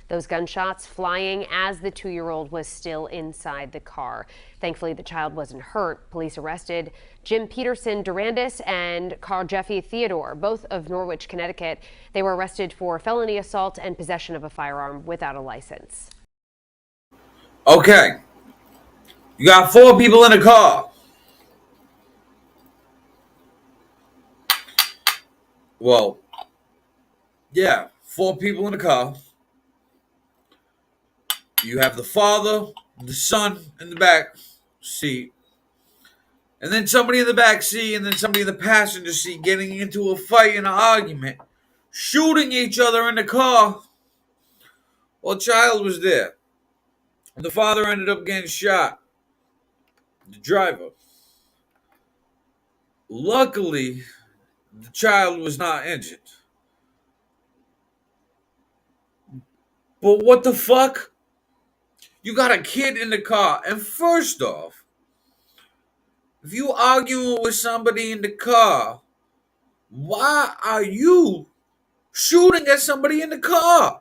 Those gunshots flying as the 2-year-old was still inside the car. Thankfully, the child wasn't hurt. Police arrested Jim Peterson Durandis and Carl Jeffy Theodore, both of Norwich, Connecticut. They were arrested for felony assault and possession of a firearm without a license. Okay. You got 4 people in a car. Well, yeah, 4 people in a car. You have the father, the son in the back seat, and then somebody in the back seat, and then somebody in the passenger seat getting into a fight and an argument, shooting each other in the car. Well, the child was there. The father ended up getting shot. The driver. Luckily, the child was not injured. But what the fuck? You got a kid in the car, and first off, if you arguing with somebody in the car, why are you shooting at somebody in the car?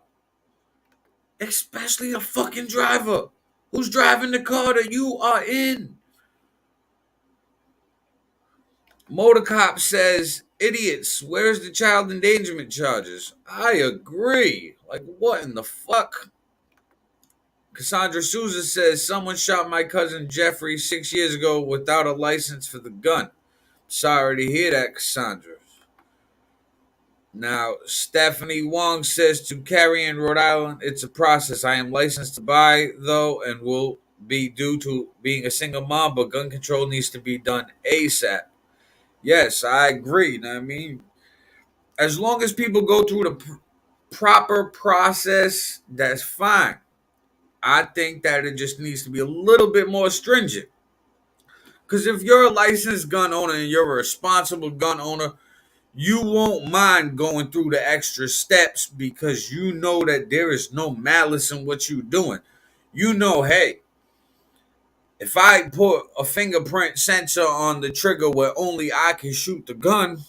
Especially a fucking driver who's driving the car that you are in. Motorcop says, idiots, where's the child endangerment charges? I agree. Like, what in the fuck? Cassandra Souza says, someone shot my cousin Jeffrey 6 years ago without a license for the gun. Sorry to hear that, Cassandra. Now, Stephanie Wong says, to carry in Rhode Island, it's a process. I am licensed to buy, though, and will be due to being a single mom, but gun control needs to be done ASAP. Yes, I agree. I mean, as long as people go through the proper process, that's fine. I think that it just needs to be a little bit more stringent. Because if you're a licensed gun owner and you're a responsible gun owner, you won't mind going through the extra steps because you know that there is no malice in what you're doing. You know, hey, if I put a fingerprint sensor on the trigger where only I can shoot the gun,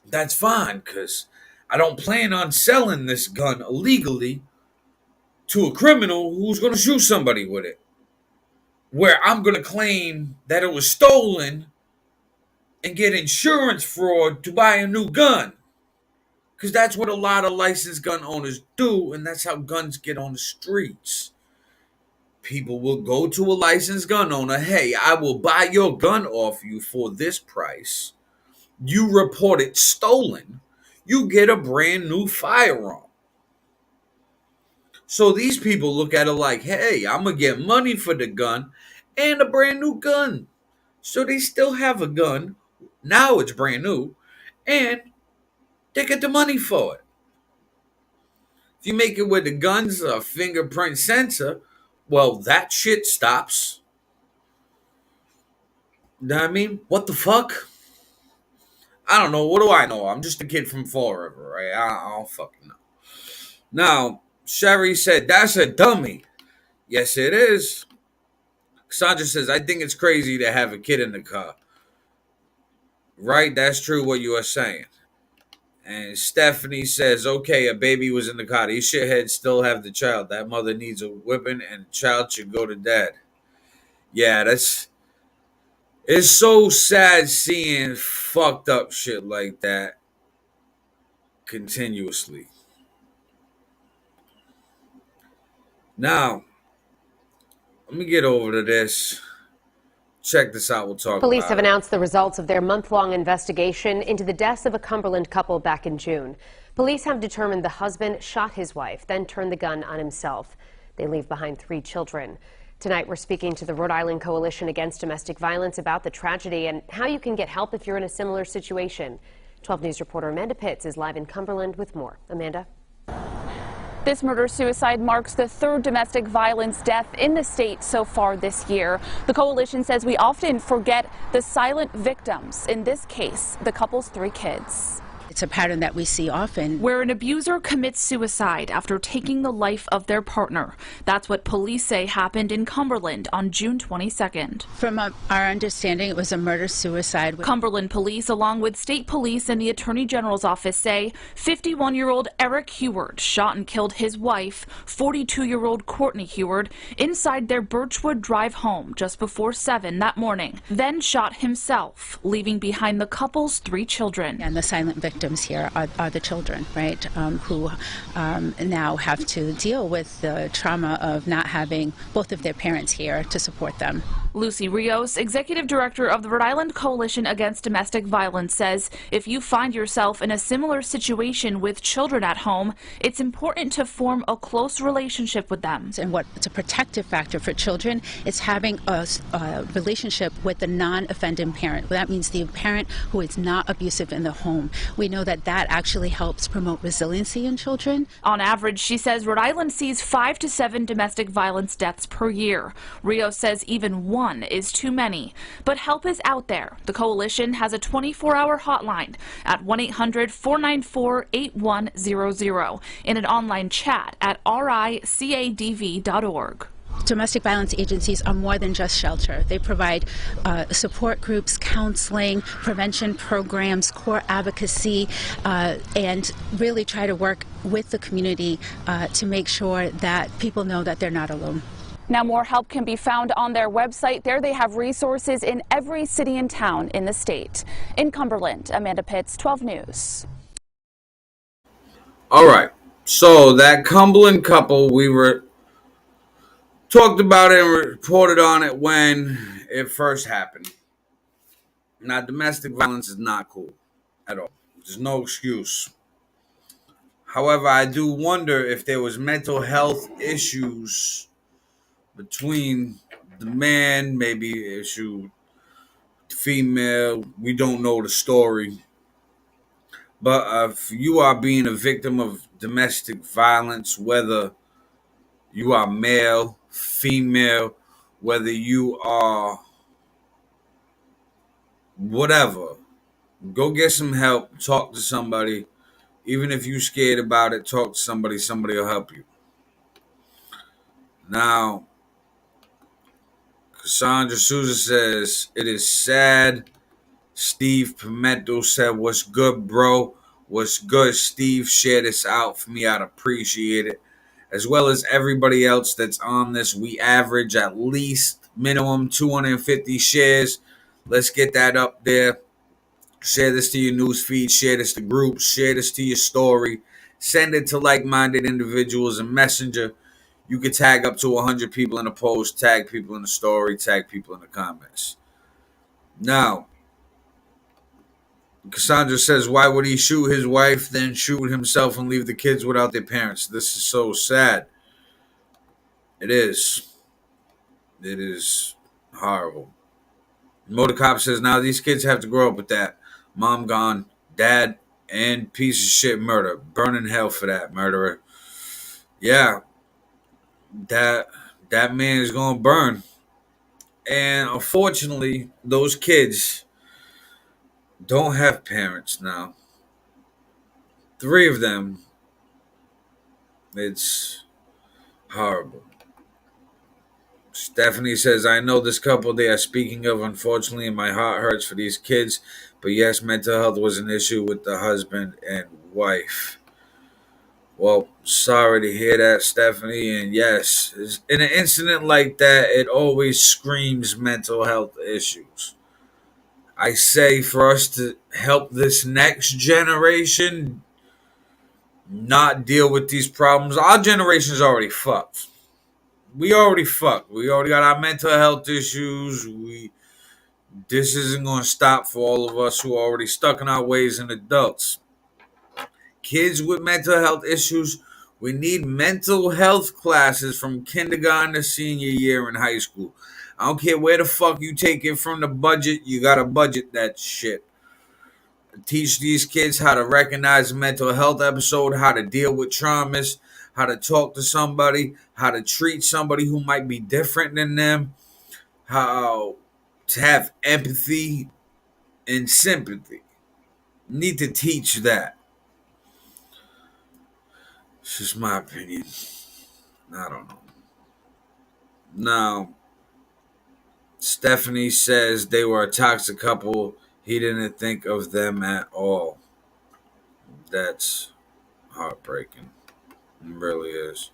that's fine because I don't plan on selling this gun illegally to a criminal who's going to shoot somebody with it, where I'm going to claim that it was stolen and get insurance fraud to buy a new gun. Because that's what a lot of licensed gun owners do, and that's how guns get on the streets. People will go to a licensed gun owner, hey, I will buy your gun off you for this price. You report it stolen, you get a brand new firearm. So these people look at it like, hey, I'm going to get money for the gun and a brand new gun. So they still have a gun. Now it's brand new. And they get the money for it. If you make it with the gun's a fingerprint sensor, well, that shit stops. You know what I mean? What the fuck? I don't know. What do I know? I'm just a kid from Fall River, right? I don't fucking know. Now, Sherry said, that's a dummy. Yes, it is. Sandra says, I think it's crazy to have a kid in the car. Right? That's true what you are saying. And Stephanie says, okay, a baby was in the car. These shitheads still have the child. That mother needs a whipping and the child should go to dad. Yeah, it's so sad seeing fucked up shit like that continuously. Now, let me get over to this. Check this out. We'll talk Police about have it. announced the results of their month-long investigation into the deaths of a Cumberland couple back in June. Police have determined the husband shot his wife, then turned the gun on himself. They leave behind 3 children. Tonight, we're speaking to the Rhode Island Coalition Against Domestic Violence about the tragedy and how you can get help if you're in a similar situation. 12 News reporter Amanda Pitts is live in Cumberland with more. Amanda? This murder-suicide marks the 3rd domestic violence death in the state so far this year. The coalition says we often forget the silent victims. In this case, the couple's 3 kids. It's a pattern that we see often, where an abuser commits suicide after taking the life of their partner. That's what police say happened in Cumberland on June 22nd. From our understanding, it was a murder-suicide. Cumberland police, along with state police and the Attorney General's office, say 51-year-old Eric Heward shot and killed his wife, 42-year-old Courtney Heward, inside their Birchwood Drive home just before 7 that morning, then shot himself, leaving behind the couple's 3 children. And the silent victims here are the children, right, who now have to deal with the trauma of not having both of their parents here to support them. Lucy Rios, executive director of the Rhode Island Coalition Against Domestic Violence, says if you find yourself in a similar situation with children at home, it's important to form a close relationship with them. And what's a protective factor for children is having a relationship with the non-offending parent. That means the parent who is not abusive in the home. We know that that actually helps promote resiliency in children. On average, she says Rhode Island sees 5 to 7 domestic violence deaths per year. Rios says even 1 is too many, but help is out there. The coalition has a 24-hour hotline at 1-800-494-8100 and an online chat at ricadv.org. Domestic violence agencies are more than just shelter. They provide support groups, counseling, prevention programs, core advocacy, and really try to work with the community to make sure that people know that they're not alone. Now, more help can be found on their website. There they have resources in every city and town in the state. In Cumberland, Amanda Pitts, 12 News. All right. So that Cumberland couple, we were talked about it and reported on it when it first happened. Now, domestic violence is not cool at all. There's no excuse. However, I do wonder if there was mental health issues between the man, maybe issue female. We don't know the story. But if you are being a victim of domestic violence, whether you are male, female, whether you are whatever, go get some help, talk to somebody. Even if you're scared about it, talk to somebody. Somebody will help you. Now, Cassandra Souza says, it is sad. Steve Pimento said, what's good, bro? What's good, Steve? Share this out for me. I'd appreciate it. As well as everybody else that's on this. We average at least minimum 250 shares. Let's get that up there. Share this to your news feed. Share this to groups. Share this to your story. Send it to like-minded individuals in Messenger. You can tag up to 100 people in a post, tag people in the story, tag people in the comments. Now, Cassandra says, why would he shoot his wife, then shoot himself and leave the kids without their parents? This is so sad. It is. It is horrible. Motorcop says, now these kids have to grow up with that. Mom gone, dad, and piece of shit murder. Burn in hell for that, murderer. Yeah. That man is going to burn. And unfortunately, those kids don't have parents now. 3 of them. It's horrible. Stephanie says, I know this couple they are speaking of, unfortunately, and my heart hurts for these kids. But yes, mental health was an issue with the husband and wife. Well, sorry to hear that, Stephanie. And yes, in an incident like that, it always screams mental health issues. I say for us to help this next generation not deal with these problems. Our generation's already fucked. We already fucked. We already got our mental health issues. This isn't going to stop for all of us who are already stuck in our ways and adults. Kids with mental health issues, we need mental health classes from kindergarten to senior year in high school. I don't care where the fuck you take it from the budget. You got to budget that shit. Teach these kids how to recognize a mental health episode, how to deal with traumas, how to talk to somebody, how to treat somebody who might be different than them, how to have empathy and sympathy. Need to teach that. It's just my opinion. I don't know. Now, Stephanie says they were a toxic couple. He didn't think of them at all. That's heartbreaking. It really is.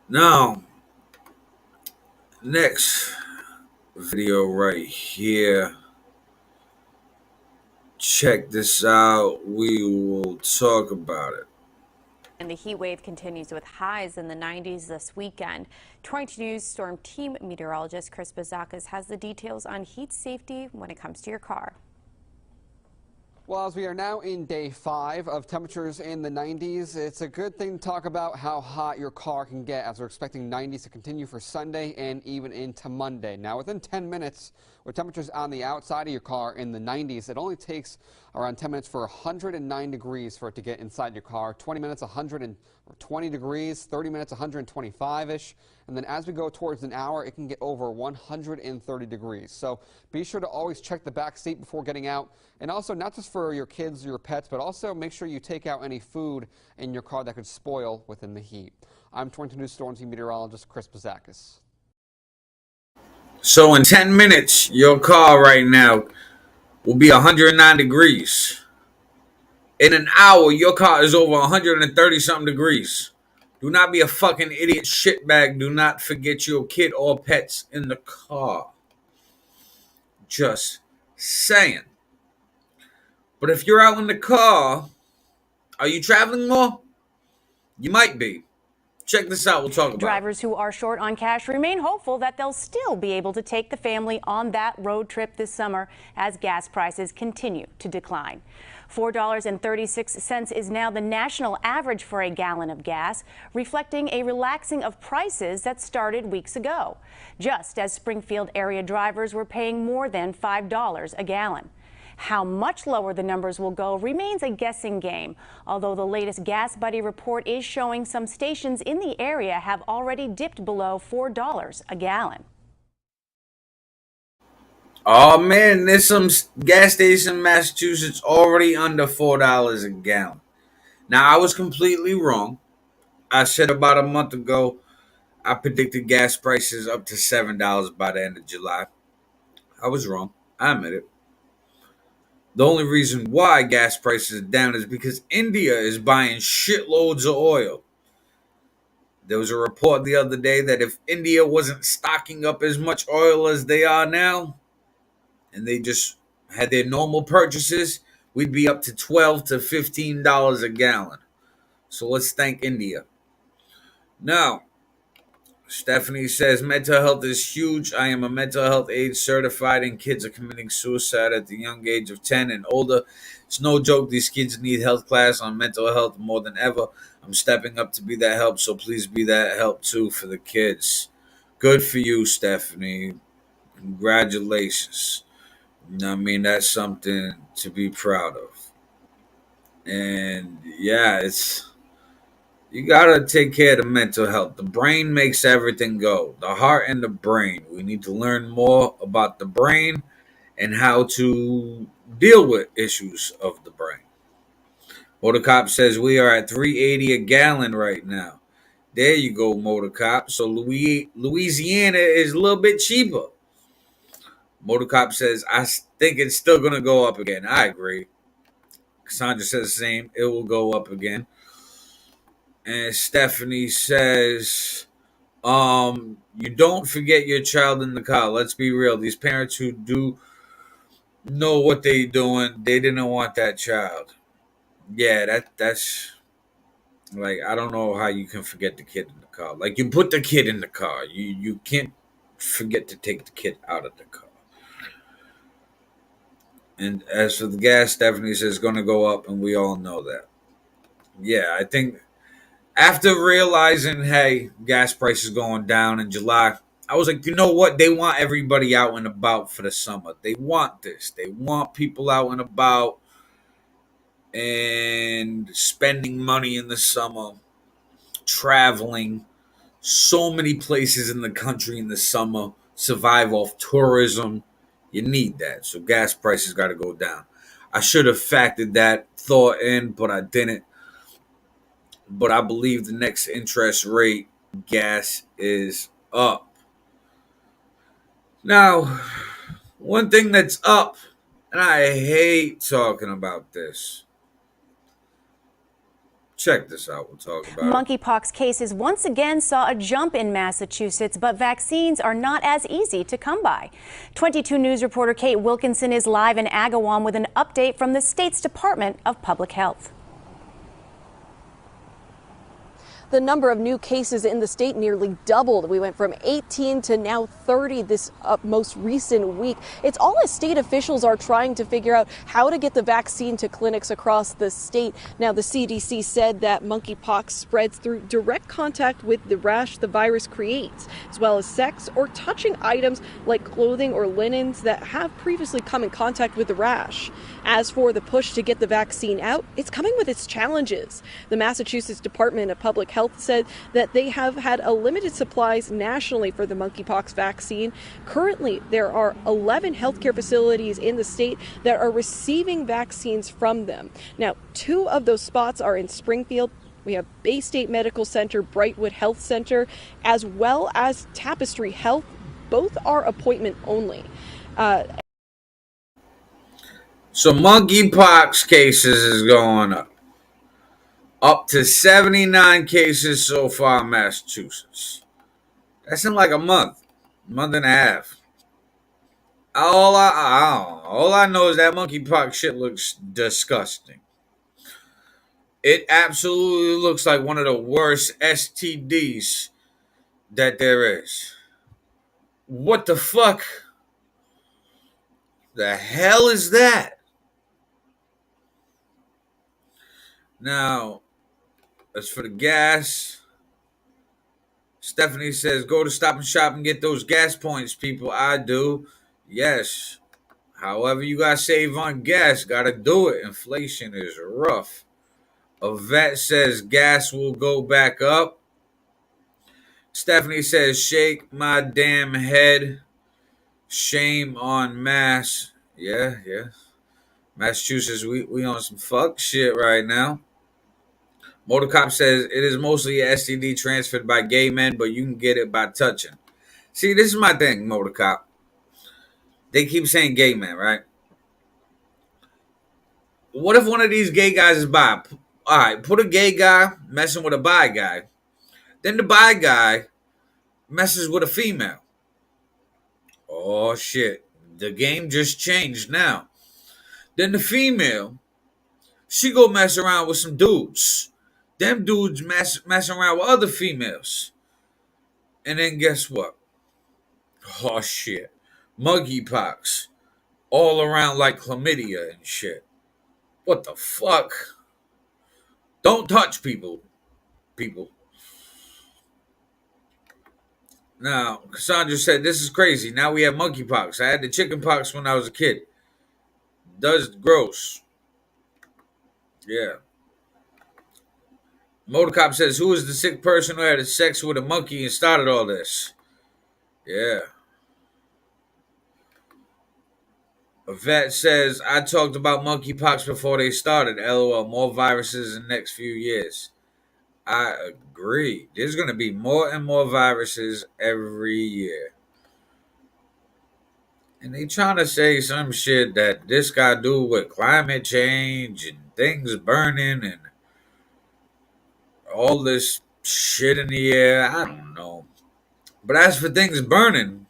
Now, next video right here. Check this out. We will talk about it. And the heat wave continues with highs in the 90s this weekend. 22 News Storm Team meteorologist Chris Bazakis has the details on heat safety when it comes to your car. Well, as we are now in day 5 of temperatures in the 90s, it's a good thing to talk about how hot your car can get, as we're expecting 90s to continue for Sunday and even into Monday. Now, within 10 minutes, with temperatures on the outside of your car in the 90s, it only takes around 10 minutes for 109 degrees for it to get inside your car. 20 minutes, 120 degrees, 30 minutes, 125-ish. And then as we go towards an hour, it can get over 130 degrees. So be sure to always check the back seat before getting out. And also, not just for your kids or your pets, but also make sure you take out any food in your car that could spoil within the heat. I'm 22 News Storm Team meteorologist Chris Bazakis. So in 10 minutes, your car right now will be 109 degrees. In an hour, your car is over 130 something degrees. Do not be a fucking idiot shitbag. Do not forget your kid or pets in the car. Just saying. But if you're out in the car, are you traveling more? You might be. Check this out. We'll talk about it. Drivers who are short on cash remain hopeful that they'll still be able to take the family on that road trip this summer as gas prices continue to decline. $4.36 is now the national average for a gallon of gas, reflecting a relaxing of prices that started weeks ago, just as Springfield area drivers were paying more than $5 a gallon. How much lower the numbers will go remains a guessing game, although the latest Gas Buddy report is showing some stations in the area have already dipped below $4 a gallon. Oh man, there's some gas station in Massachusetts already under $4 a gallon. Now, I was completely wrong. I said about a month ago, I predicted gas prices up to $7 by the end of July. I was wrong. I admit it. The only reason why gas prices are down is because India is buying shitloads of oil. There was a report the other day that if India wasn't stocking up as much oil as they are now, and they just had their normal purchases, we'd be up to $12 to $15 a gallon. So let's thank India. Now, Stephanie says, mental health is huge. I am a mental health aide certified, and kids are committing suicide at the young age of 10 and older. It's no joke. These kids need health class on mental health more than ever. I'm stepping up to be that help, so please be that help too for the kids. Good for you, Stephanie. Congratulations. I mean, that's something to be proud of. And yeah, you gotta take care of the mental health. The brain makes everything go. The heart and the brain. We need to learn more about the brain and how to deal with issues of the brain. Motor Cop says we are at $3.80 a gallon right now. There you go, Motor Cop. So Louisiana is a little bit cheaper. Motor Cop says, I think it's still gonna go up again. I agree. Cassandra says the same. It will go up again. And Stephanie says, you don't forget your child in the car. Let's be real. These parents who do know what they're doing, they didn't want that child. Yeah, that's like, I don't know how you can forget the kid in the car. Like, you put the kid in the car. You can't forget to take the kid out of the car. And as for the gas, Stephanie says it's going to go up, and we all know that. Yeah, I think after realizing, hey, gas prices going down in July, I was like, you know what? They want everybody out and about for the summer. They want this. They want people out and about and spending money in the summer, traveling. So many places in the country in the summer survive off tourism. You need that. So gas prices got to go down. I should have factored that thought in, but I didn't. But I believe the next interest rate, gas is up. Now, one thing that's up, and I hate talking about this. Check this out. We'll talk about Monkeypox cases once again saw a jump in Massachusetts, but vaccines are not as easy to come by. 22 News reporter Kate Wilkinson is live in Agawam with an update from the state's Department of Public Health. The number of new cases in the state nearly doubled. We went from 18 to now 30 this most recent week. It's all as state officials are trying to figure out how to get the vaccine to clinics across the state. Now, the CDC said that monkeypox spreads through direct contact with the rash the virus creates, as well as sex or touching items like clothing or linens that have previously come in contact with the rash. As for the push to get the vaccine out, it's coming with its challenges. The Massachusetts Department of Public Health said that they have had a limited supplies nationally for the monkeypox vaccine. Currently, there are 11 healthcare facilities in the state that are receiving vaccines from them. Now, 2 of those spots are in Springfield. We have Bay State Medical Center, Brightwood Health Center, as well as Tapestry Health. Both are appointment only. So monkeypox cases is going up. Up to 79 cases so far in Massachusetts. That's in like a month and a half. All I know is that monkeypox shit looks disgusting. It absolutely looks like one of the worst STDs that there is. What the fuck? The hell is that? Now, as for the gas, Stephanie says, go to Stop and Shop and get those gas points, people. I do. Yes. However, you got to save on gas. Got to do it. Inflation is rough. A vet says gas will go back up. Stephanie says, shake my damn head. Shame on Mass. Yeah. Massachusetts, we on some fuck shit right now. Motorcop says it is mostly a STD transferred by gay men, but you can get it by touching. See, this is my thing, Motorcop. They keep saying gay men, right? What if one of these gay guys is bi? All right, put a gay guy messing with a bi guy. Then the bi guy messes with a female. Oh, shit. The game just changed now. Then the female, she go mess around with some dudes. Them dudes messing around with other females. And then guess what? Oh, shit. Monkeypox. All around like chlamydia and shit. What the fuck? Don't touch people. Now, Cassandra said, this is crazy. Now we have monkeypox. I had the chicken pox when I was a kid. Does gross. Yeah. Motorcop says, who is the sick person who had sex with a monkey and started all this? Yeah. A vet says, I talked about monkeypox before they started. LOL, more viruses in the next few years. I agree. There's going to be more and more viruses every year. And they trying to say some shit that this got to do with climate change and things burning and all this shit in the air. I don't know. But as for things burning,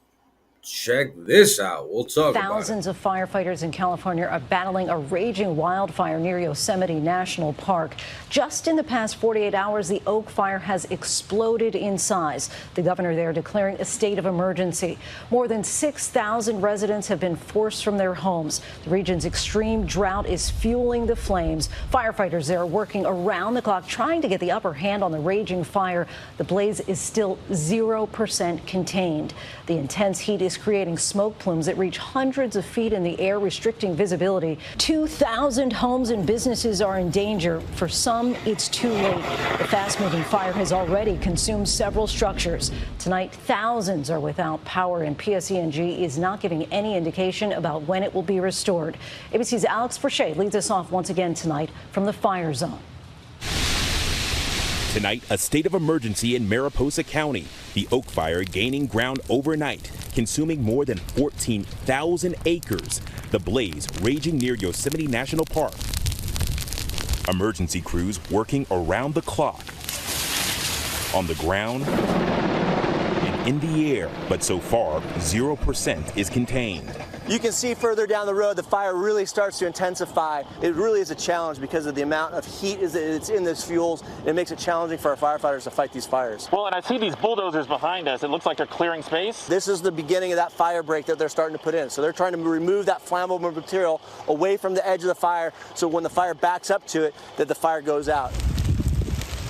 check this out. We'll talk about it. Thousands of firefighters in California are battling a raging wildfire near Yosemite National Park. Just in the past 48 hours, the Oak Fire has exploded in size. The governor there declaring a state of emergency. More than 6,000 residents have been forced from their homes. The region's extreme drought is fueling the flames. Firefighters there are working around the clock trying to get the upper hand on the raging fire. The blaze is still 0% contained. The intense heat is creating smoke plumes that reach hundreds of feet in the air, restricting visibility. 2,000 homes and businesses are in danger. For some, it's too late. The fast-moving fire has already consumed several structures. Tonight, thousands are without power, and PSE&G is not giving any indication about when it will be restored. ABC's Alex Forshade leads us off once again tonight from the fire zone. Tonight, a state of emergency in Mariposa County. The Oak Fire gaining ground overnight, consuming more than 14,000 acres. The blaze raging near Yosemite National Park. Emergency crews working around the clock. On the ground and in the air, but so far, 0% is contained. You can see further down the road, the fire really starts to intensify. It really is a challenge because of the amount of heat that's in these fuels. It makes it challenging for our firefighters to fight these fires. Well, and I see these bulldozers behind us. It looks like they're clearing space. This is the beginning of that fire break that they're starting to put in. So they're trying to remove that flammable material away from the edge of the fire so when the fire backs up to it, that the fire goes out.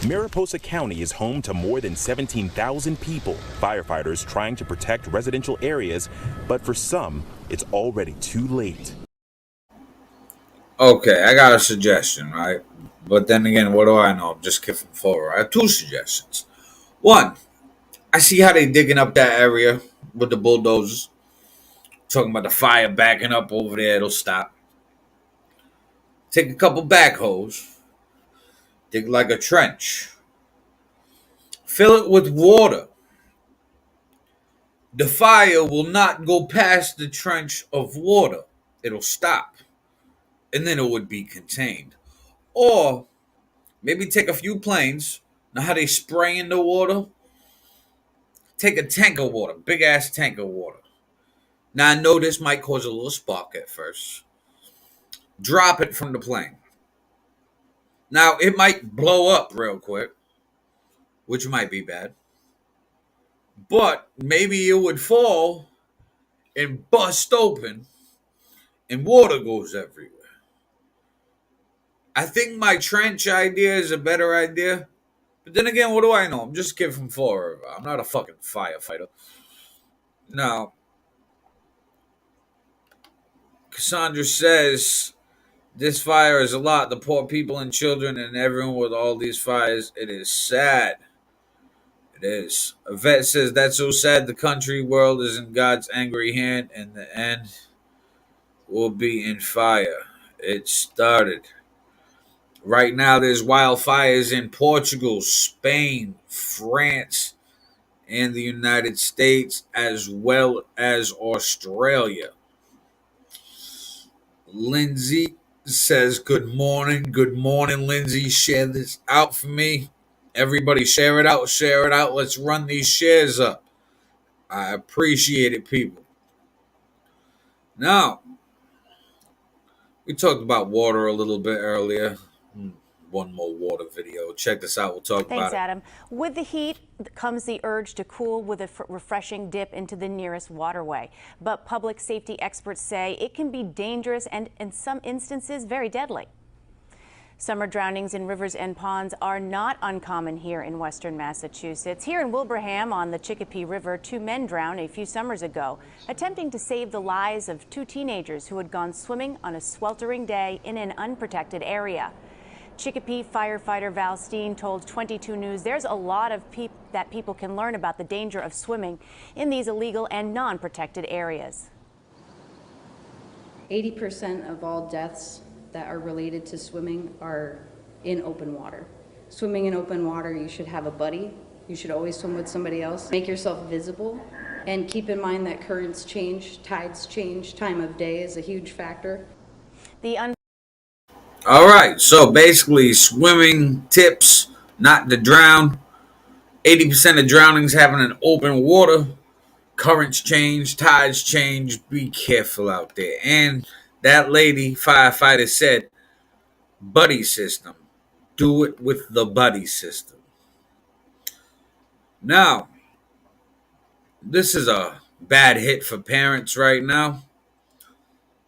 Mariposa County is home to more than 17,000 people. Firefighters trying to protect residential areas, but for some, it's already too late. Okay, I got a suggestion, right? But then again, what do I know? I'm just kidding forward. I have two suggestions. One, I see how they digging up that area with the bulldozers. Talking about the fire backing up over there, it'll stop. Take a couple backhoes. Dig like a trench. Fill it with water. The fire will not go past the trench of water. It'll stop. And then it would be contained. Or maybe take a few planes. Know how they spray in the water? Take a tank of water. Big ass tank of water. Now I know this might cause a little spark at first. Drop it from the plane. Now, it might blow up real quick, which might be bad. But maybe it would fall and bust open and water goes everywhere. I think my trench idea is a better idea. But then again, what do I know? I'm just a kid from Florida. I'm not a fucking firefighter. Now, Cassandra says this fire is a lot. The poor people and children and everyone with all these fires. It is sad. It is. A vet says that's so sad. The country world is in God's angry hand, and the end will be in fire. It started. Right now, there's wildfires in Portugal, Spain, France, and the United States, as well as Australia. Lindsay says, good morning. Good morning, Lindsay. Share this out for me. Everybody share it out. Share it out. Let's run these shares up. I appreciate it, people. Now, we talked about water a little bit earlier. One more water video. Check this out. We'll talk about it. Thanks, Adam. With the heat comes the urge to cool with a refreshing dip into the nearest waterway. But public safety experts say it can be dangerous and, in some instances, very deadly. Summer drownings in rivers and ponds are not uncommon here in western Massachusetts. Here in Wilbraham on the Chicopee River, 2 men drowned a few summers ago, attempting to save the lives of 2 teenagers who had gone swimming on a sweltering day in an unprotected area. Chicopee firefighter Val Steen told 22 News there's a lot of that people can learn about the danger of swimming in these illegal and non-protected areas. 80% of all deaths that are related to swimming are in open water. Swimming in open water, you should have a buddy. You should always swim with somebody else. Make yourself visible and keep in mind that currents change, tides change, time of day is a huge factor. All right, so basically swimming tips, not to drown. 80% of drownings happen in open water. Currents change, tides change. Be careful out there. And that lady firefighter said, buddy system. Do it with the buddy system. Now, this is a bad hit for parents right now.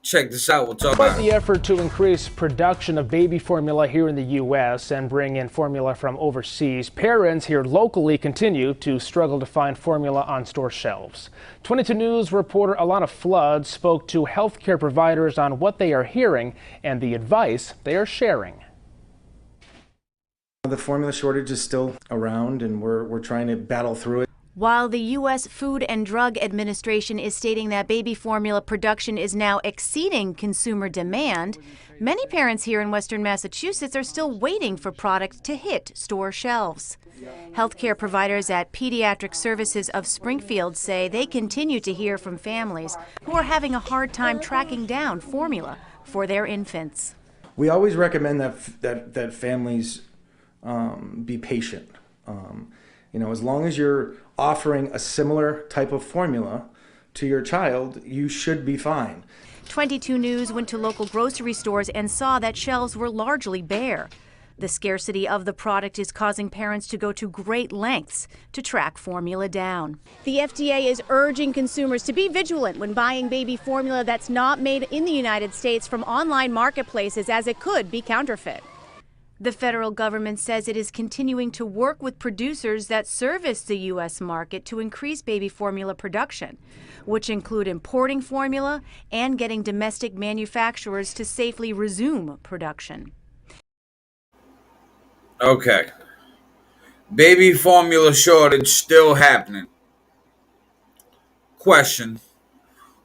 Check this out. We'll talk about the effort to increase production of baby formula here in the U.S. and bring in formula from overseas, parents here locally continue to struggle to find formula on store shelves. 22 News reporter Alana Flood spoke to healthcare providers on what they are hearing and the advice they are sharing. The formula shortage is still around, and we're trying to battle through it. While the U.S. Food and Drug Administration is stating that baby formula production is now exceeding consumer demand, many parents here in western Massachusetts are still waiting for product to hit store shelves. Healthcare providers at Pediatric Services of Springfield say they continue to hear from families who are having a hard time tracking down formula for their infants. We always recommend that families be patient. As long as you're offering a similar type of formula to your child, you should be fine. 22 News went to local grocery stores and saw that shelves were largely bare. The scarcity of the product is causing parents to go to great lengths to track formula down. The FDA is urging consumers to be vigilant when buying baby formula that's not made in the United States from online marketplaces, as it could be counterfeit. The federal government says it is continuing to work with producers that service the U.S. market to increase baby formula production, which include importing formula and getting domestic manufacturers to safely resume production. Okay. Baby formula shortage still happening. Question.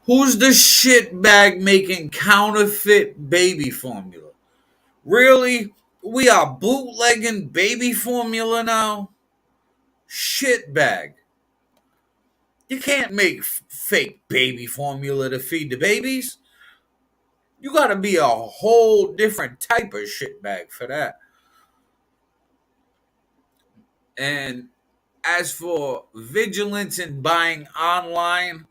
Who's the shitbag making counterfeit baby formula? Really? We are bootlegging baby formula now? Shitbag. You can't make fake baby formula to feed the babies. You gotta be a whole different type of shitbag for that. And as for vigilance in buying online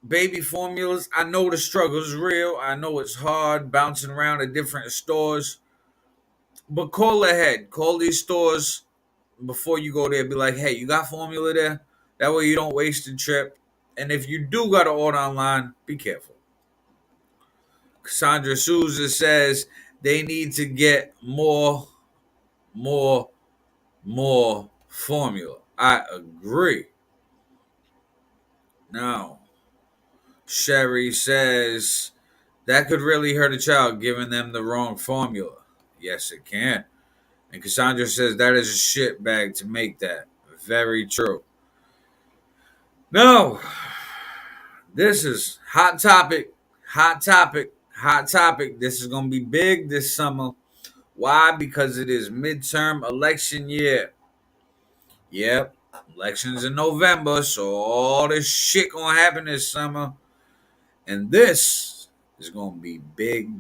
baby formulas, I know the struggle is real. I know it's hard bouncing around at different stores. But call ahead. Call these stores before you go there. Be like, hey, you got formula there? That way you don't waste the trip. And if you do got to order online, be careful. Cassandra Souza says they need to get more formula. I agree. Now, Sherry says that could really hurt a child giving them the wrong formula. Yes, it can. And Cassandra says that is a shit bag to make that. Very true. No, this is hot topic. This is going to be big this summer. Why? Because it is midterm election year. Yep, elections in November, so all this shit going to happen this summer. And this is going to be big.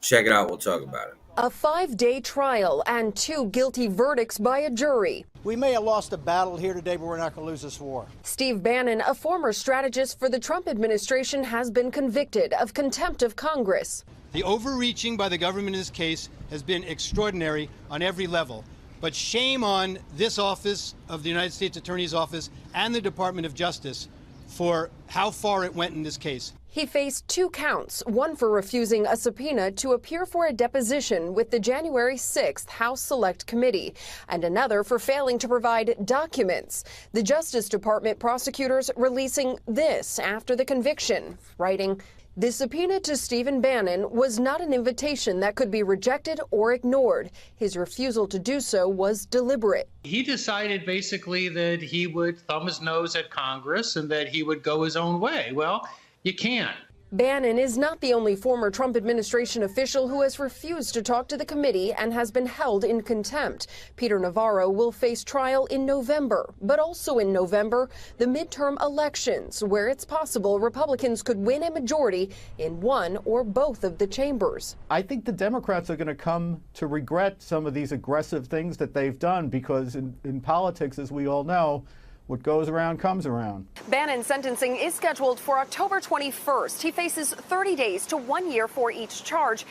Check it out. We'll talk about it. A 5-day trial and 2 guilty verdicts by a jury. We may have lost a battle here today, but we're not going to lose this war. Steve Bannon, a former strategist for the Trump administration, has been convicted of contempt of Congress. The overreaching by the government in this case has been extraordinary on every level. But shame on this office of the United States Attorney's Office and the Department of Justice for how far it went in this case. He faced 2 counts, one for refusing a subpoena to appear for a deposition with the January 6th House Select Committee, and another for failing to provide documents. The Justice Department prosecutors releasing this after the conviction, writing, "The subpoena to Stephen Bannon was not an invitation that could be rejected or ignored. His refusal to do so was deliberate." He decided basically that he would thumb his nose at Congress and that he would go his own way. Well, you can't. Bannon is not the only former Trump administration official who has refused to talk to the committee and has been held in contempt. Peter Navarro will face trial in November, but also in November, the midterm elections, where it's possible Republicans could win a majority in one or both of the chambers. I think the Democrats are going to come to regret some of these aggressive things that they've done because in politics, as we all know, what goes around comes around. Bannon's sentencing is scheduled for October 21st. He faces 30 days to 1 year for each charge.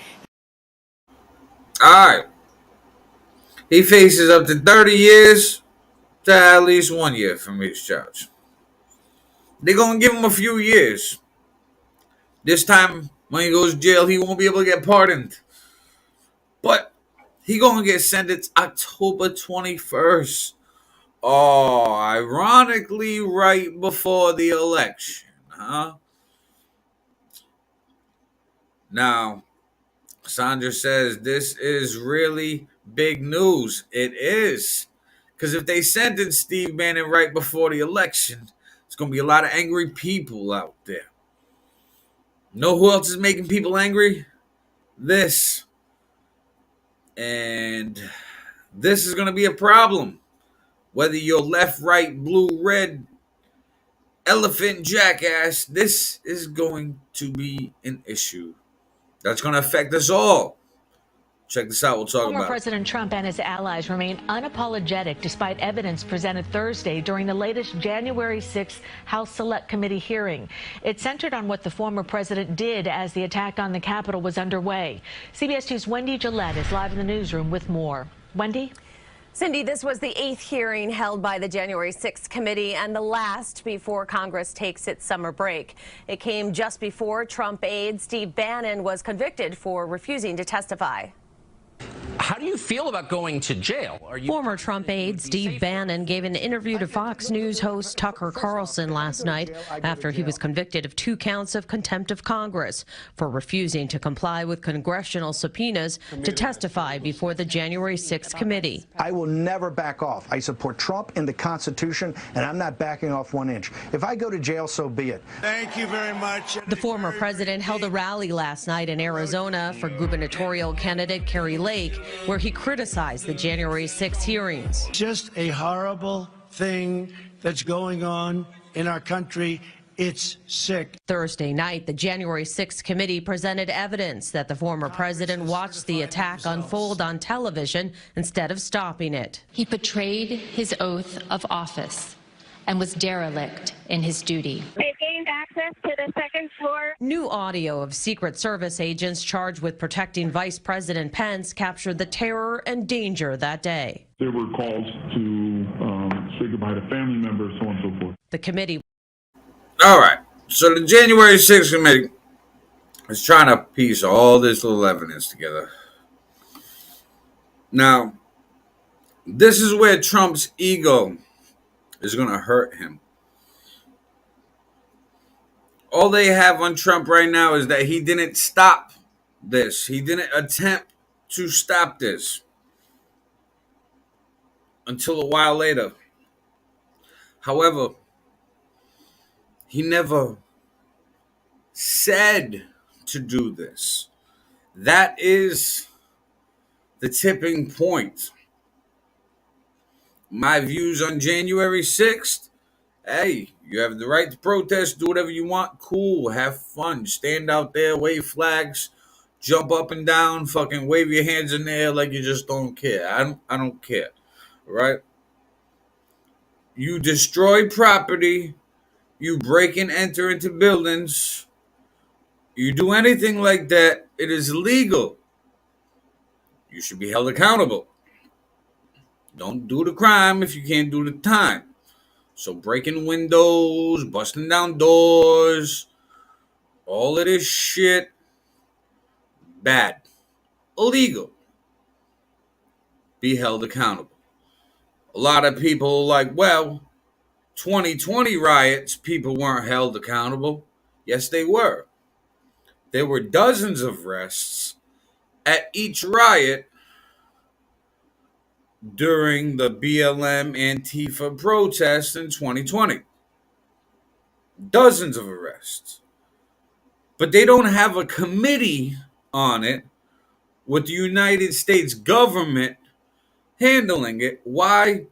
All right. He faces up to 30 years to at least 1 year from each charge. They're going to give him a few years. This time, when he goes to jail, he won't be able to get pardoned. But he going to get sentenced October 21st. Oh, ironically, right before the election, huh? Now, Sandra says this is really big news. It is. Because if they sentence Steve Bannon right before the election, there's going to be a lot of angry people out there. Know who else is making people angry? This. And this is going to be a problem. Whether you're left, right, blue, red, elephant, jackass, this is going to be an issue that's going to affect us all. Check this out. We'll talk about it. Former President Trump and his allies remain unapologetic despite evidence presented Thursday during the latest January 6th House Select Committee hearing. It centered on what the former president did as the attack on the Capitol was underway. CBS 2's Wendy Gillette is live in the newsroom with more. Wendy? Cindy, this was the 8th hearing held by the January 6th committee and the last before Congress takes its summer break. It came just before Trump aide Steve Bannon was convicted for refusing to testify. How do you feel about going to jail? Former Trump aide Steve Bannon gave an interview to Fox News host Tucker Carlson last night after he was convicted of 2 counts of contempt of Congress for refusing to comply with congressional subpoenas to testify before the January 6th committee. I will never back off. I support Trump and the Constitution, and I'm not backing off 1 inch. If I go to jail, so be it. Thank you very much. The former president held a rally last night in Arizona for gubernatorial candidate Kerry Lake, where he criticized the January 6th hearings. Just a horrible thing that's going on in our country. It's sick. Thursday night, the January 6th committee presented evidence that the former president watched the attack unfold on television instead of stopping it. He betrayed his oath of office and was derelict in his duty. They've gained access to the second floor. New audio of Secret Service agents charged with protecting Vice President Pence captured the terror and danger that day. There were calls to say goodbye to family members, so on and so forth. The committee. All right. So the January 6th committee is trying to piece all this little evidence together. Now, this is where Trump's ego is going to hurt him. All they have on Trump right now is that he didn't stop this. He didn't attempt to stop this until a while later. However, he never said to do this. That is the tipping point. My views on January 6th, hey, you have the right to protest, do whatever you want, cool, have fun, stand out there, wave flags, jump up and down, fucking wave your hands in the air like you just don't care. I don't care, right? You destroy property, you break and enter into buildings, you do anything like that, it is illegal. You should be held accountable. Don't do the crime if you can't do the time. So breaking windows, busting down doors, all of this shit, bad. Illegal. Be held accountable. A lot of people are like, well, 2020 riots, people weren't held accountable. Yes, they were. There were dozens of arrests at each riot during the BLM Antifa protests in 2020. Dozens of arrests. But they don't have a committee on it with the United States government handling it. Why?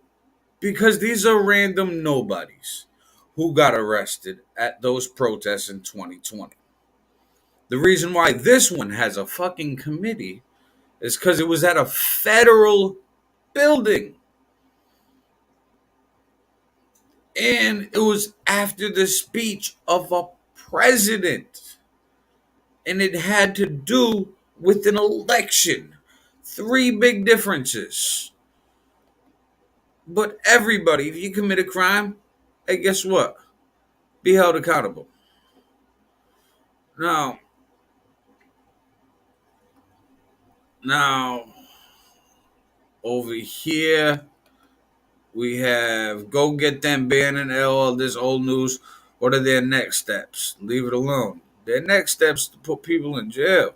Because these are random nobodies who got arrested at those protests in 2020. The reason why this one has a fucking committee is because it was at a federal building. And it was after the speech of a president. And it had to do with an election. 3 big differences. But everybody, if you commit a crime, hey, guess what? Be held accountable. Now, over here, we have go get them Bannon, all this old news. What are their next steps? Leave it alone. Their next steps to put people in jail.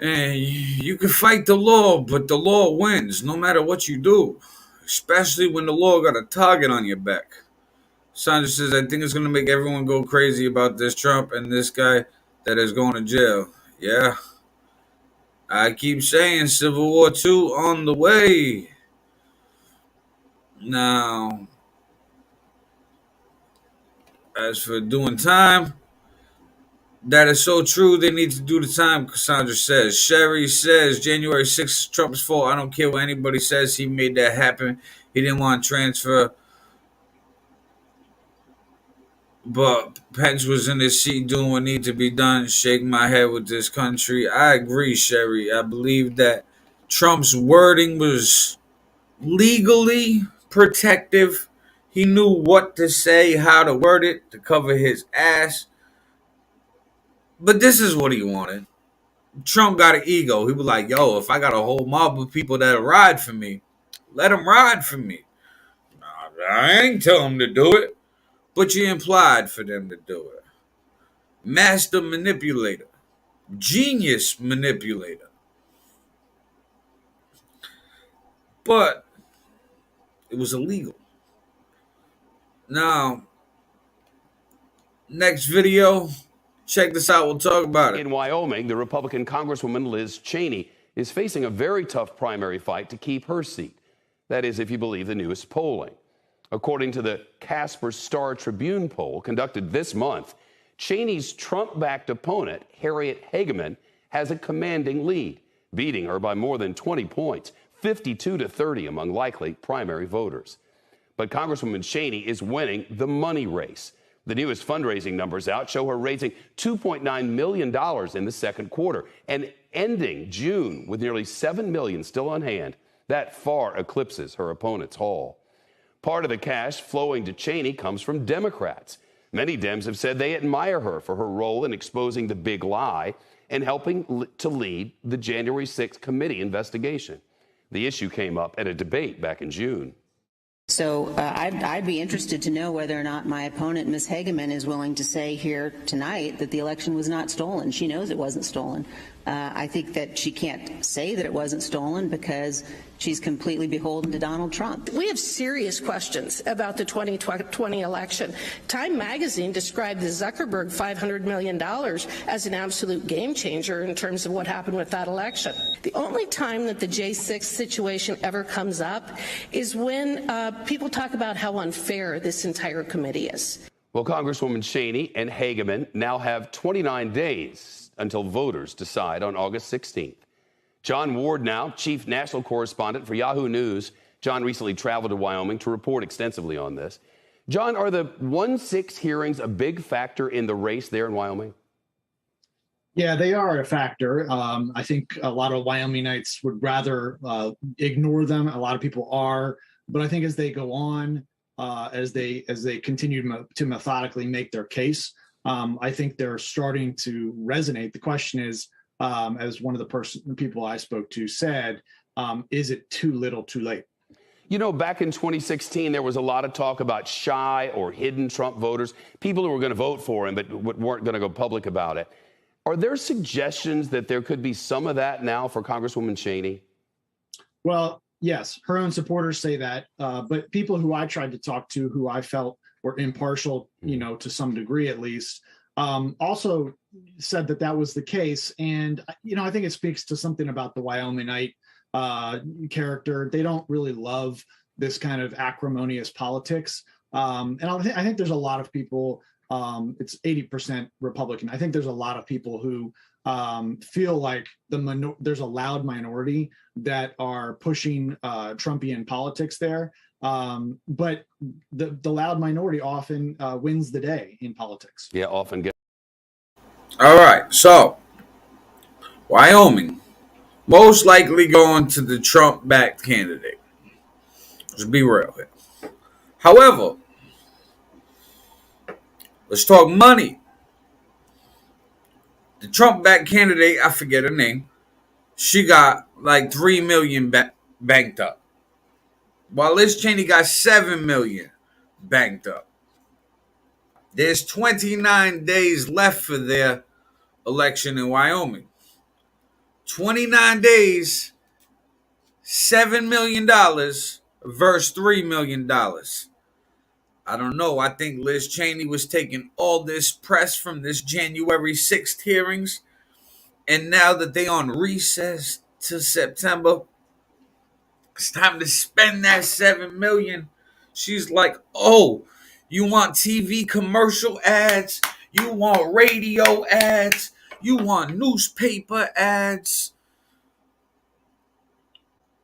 And you can fight the law, but the law wins no matter what you do. Especially when the law got a target on your back. Sandra says, I think it's going to make everyone go crazy about this Trump and this guy that is going to jail. Yeah. I keep saying Civil War II on the way. Now, as for doing time, that is so true. They need to do the time, Cassandra says. Sherry says, January 6th is Trump's fault. I don't care what anybody says. He made that happen. He didn't want to transfer. But Pence was in his seat doing what needed to be done. Shake my head with this country. I agree, Sherry. I believe that Trump's wording was legally protective. He knew what to say, how to word it, to cover his ass. But this is what he wanted. Trump got an ego. He was like, yo, if I got a whole mob of people that'll ride for me, let them ride for me. I ain't tell them to do it. But you implied for them to do it. Master manipulator. Genius manipulator. But it was illegal. Now, next video, check this out. We'll talk about it. In Wyoming, the Republican Congresswoman Liz Cheney is facing a very tough primary fight to keep her seat. That is, if you believe the newest polling. According to the Casper Star Tribune poll conducted this month, Cheney's Trump-backed opponent, Harriet Hageman, has a commanding lead, beating her by more than 20 points, 52-30 among likely primary voters. But Congresswoman Cheney is winning the money race. The newest fundraising numbers out show her raising $2.9 million in the second quarter and ending June with nearly $7 million still on hand. That far eclipses her opponent's haul. Part of the cash flowing to Cheney comes from Democrats. Many Dems have said they admire her for her role in exposing the big lie and helping to lead the January 6th committee investigation. The issue came up at a debate back in June. So I'd be interested to know whether or not my opponent, Ms. Hageman, is willing to say here tonight that the election was not stolen. She knows it wasn't stolen. I think that she can't say that it wasn't stolen because she's completely beholden to Donald Trump. We have serious questions about the 2020 election. Time magazine described the Zuckerberg $500 million as an absolute game changer in terms of what happened with that election. The only time that the J6 situation ever comes up is when people talk about how unfair this entire committee is. Well, Congresswoman Cheney and Hageman now have 29 days until voters decide on August 16th. John Ward now, chief national correspondent for Yahoo News. John recently traveled to Wyoming to report extensively on this. John, are the 1-6 hearings a big factor in the race there in Wyoming? Yeah, they are a factor. I think a lot of Wyomingites would rather ignore them. A lot of people are. But I think as they go on, as they continue to methodically make their case, I think they're starting to resonate. The question is, as one of the people I spoke to said, is it too little, too late? You know, back in 2016, there was a lot of talk about shy or hidden Trump voters, people who were going to vote for him but weren't going to go public about it. Are there suggestions that there could be some of that now for Congresswoman Cheney? Well, yes, her own supporters say that, but people who I tried to talk to, who I felt were impartial, to some degree at least, also said that was the case. And, I think it speaks to something about the Wyomingite character. They don't really love this kind of acrimonious politics. And I think there's a lot of people, it's 80% Republican. I think there's a lot of people who feel like there's a loud minority that are pushing Trumpian politics there. But the loud minority often wins the day in politics. Yeah, often. All right, so Wyoming, most likely going to the Trump-backed candidate. Let's be real here. However, let's talk money. The Trump-backed candidate, I forget her name, she got like $3 million banked up, while Liz Cheney got $7 million banked up. There's 29 days left for their election in Wyoming. 29 days, $7 million versus $3 million. I don't know. I think Liz Cheney was taking all this press from this January 6th hearings, and now that they on recess to September, it's time to spend that $7 million. She's like, oh, you want TV commercial ads? You want radio ads? You want newspaper ads?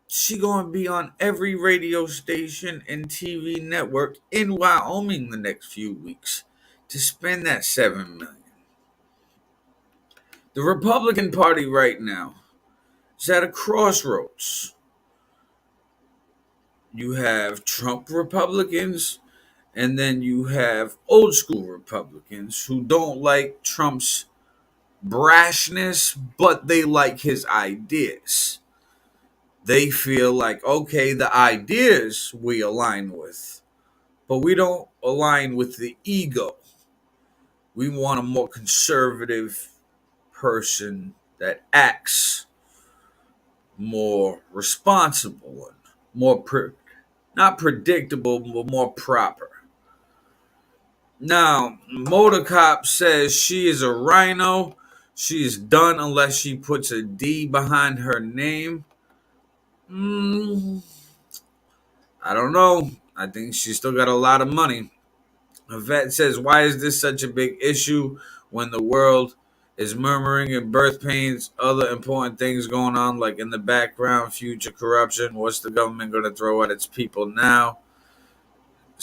She gonna be on every radio station and TV network in Wyoming the next few weeks to spend that $7 million. The Republican Party right now is at a crossroads. You have Trump Republicans, and then you have old school Republicans who don't like Trump's brashness, but they like his ideas. They feel like, okay, the ideas we align with, but we don't align with the ego. We want a more conservative person that acts more responsible and more, not predictable, but more proper. Now, Motorcop says she is a rhino. She is done unless she puts a D behind her name. I don't know. I think she's still got a lot of money. Yvette says, why is this such a big issue when the world is murmuring and birth pains, other important things going on, like in the background, future corruption? What's the government going to throw at its people now?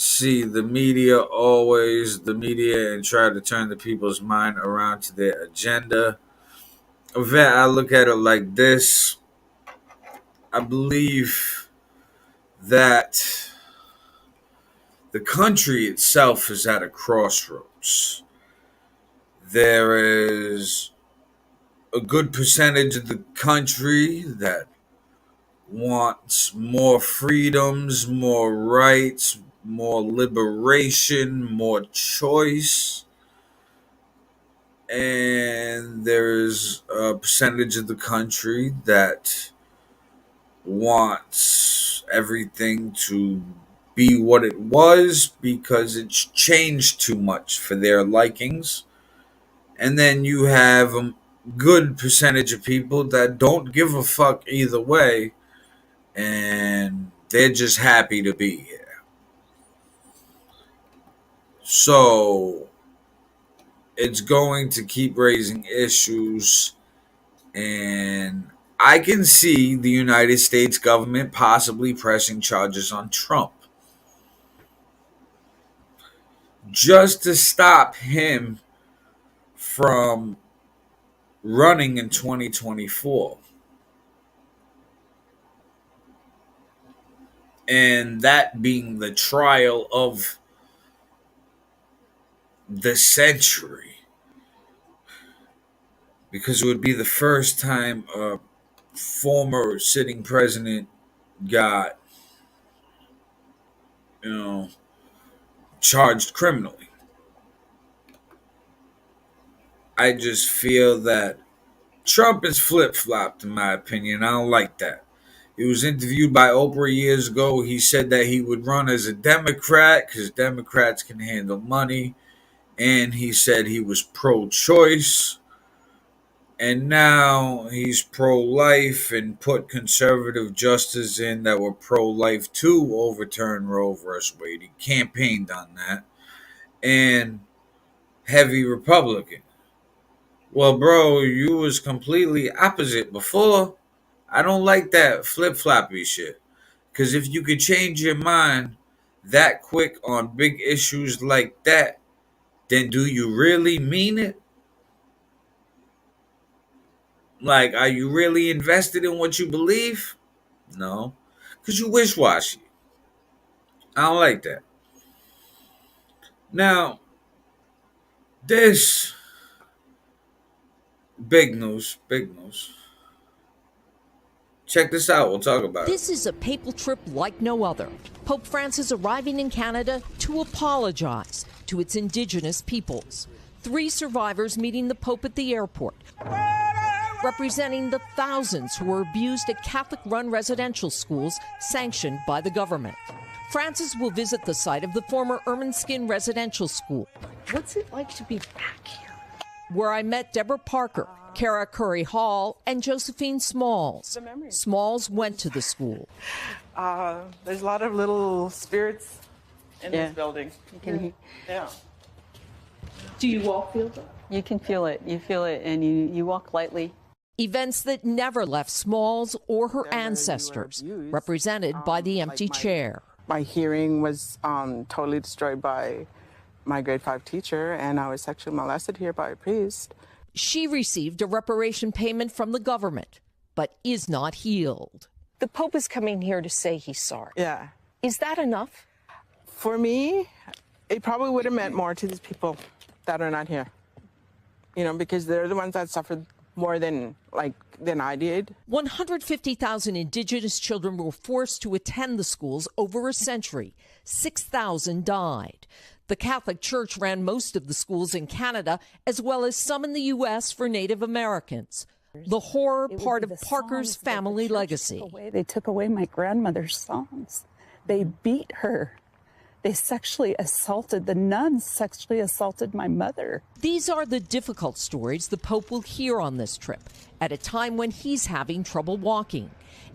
see the media and try to turn the people's mind around to their agenda. Yvette, I look at it like this. I believe that the country itself is at a crossroads. There is a good percentage of the country that wants more freedoms, more rights, more liberation, more choice. And there's a percentage of the country that wants everything to be what it was because it's changed too much for their likings. And then you have a good percentage of people that don't give a fuck either way, and they're just happy to be here. So it's going to keep raising issues, and I can see the United States government possibly pressing charges on Trump just to stop him from running in 2024. And that being the trial of the century. Because it would be the first time a former sitting president got, charged criminally. I just feel that Trump is flip-flopped, in my opinion. I don't like that. He was interviewed by Oprah years ago. He said that he would run as a Democrat because Democrats can handle money. And he said he was pro-choice. And now he's pro-life and put conservative justices in that were pro-life to overturn Roe versus Wade. He campaigned on that. And heavy Republican. Well, bro, you was completely opposite before. I don't like that flip-floppy shit. Because if you could change your mind that quick on big issues like that, then do you really mean it? Like, are you really invested in what you believe? No. Because you wish-washy. I don't like that. Now, this... Big news. Check this out. We'll talk about it. This is a papal trip like no other. Pope Francis arriving in Canada to apologize to its Indigenous peoples. 3 survivors meeting the Pope at the airport, representing the thousands who were abused at Catholic-run residential schools sanctioned by the government. Francis will visit the site of the former Ermineskin Residential School. What's it like to be back here? Where I met Deborah Parker, Kara Curry Hall, and Josephine Smalls. Smalls went to the school. There's a lot of little spirits in this building. Yeah. Do you all feel that? You can feel it. You feel it, and you walk lightly. Events that never left Smalls or her ancestors, represented by the empty chair. My hearing was totally destroyed by my grade 5 teacher, and I was sexually molested here by a priest. She received a reparation payment from the government, but is not healed. The Pope is coming here to say he's sorry. Yeah. Is that enough? For me, it probably would have meant more to these people that are not here. Because they're the ones that suffered more than I did. 150,000 Indigenous children were forced to attend the schools over a century. 6,000 died. The Catholic Church ran most of the schools in Canada, as well as some in the U.S. for Native Americans. The horror part of Parker's family legacy. They took away my grandmother's songs. They beat her. They sexually assaulted, the nuns sexually assaulted my mother. These are the difficult stories the Pope will hear on this trip, at a time when he's having trouble walking.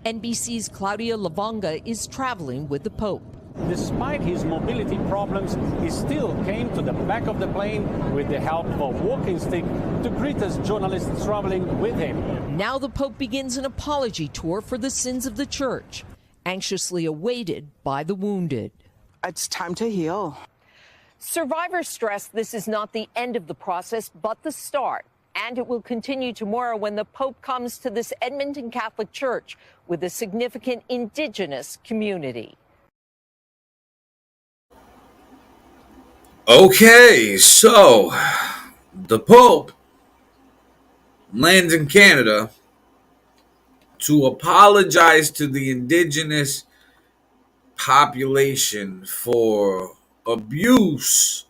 NBC's Claudia Lavonga is traveling with the Pope. Despite his mobility problems, he still came to the back of the plane with the help of a walking stick to greet us journalists traveling with him. Now the Pope begins an apology tour for the sins of the Church, anxiously awaited by the wounded. It's time to heal. Survivors stress this is not the end of the process, but the start. And it will continue tomorrow when the Pope comes to this Edmonton Catholic Church with a significant Indigenous community. Okay, so the Pope lands in Canada to apologize to the Indigenous population for abuse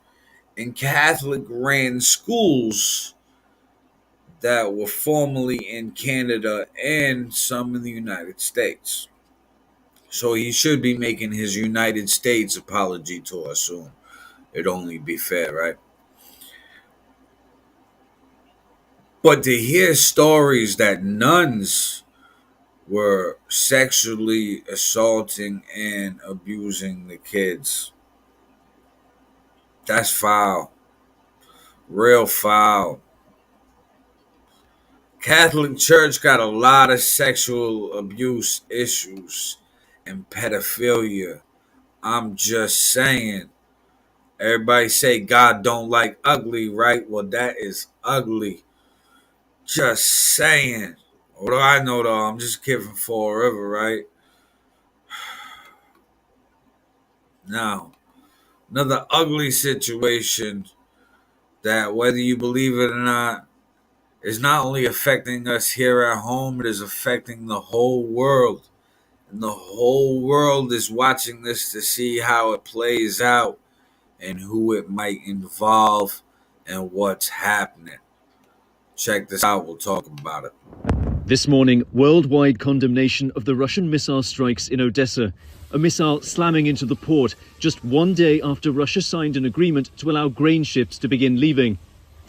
in Catholic-ran schools that were formerly in Canada and some in the United States. So he should be making his United States apology to us soon. It'd only be fair, right? But to hear stories that nuns were sexually assaulting and abusing the kids, that's foul. Real foul. Catholic Church got a lot of sexual abuse issues and pedophilia. I'm just saying. Everybody say God don't like ugly, right? Well, that is ugly. Just saying. What do I know, though? I'm just a kid from Fall River, right? Now, another ugly situation that, whether you believe it or not, is not only affecting us here at home, it is affecting the whole world. And the whole world is watching this to see how it plays out and who it might involve and what's happening. Check this out, we'll talk about it. This morning, worldwide condemnation of the Russian missile strikes in Odesa, a missile slamming into the port just one day after Russia signed an agreement to allow grain ships to begin leaving.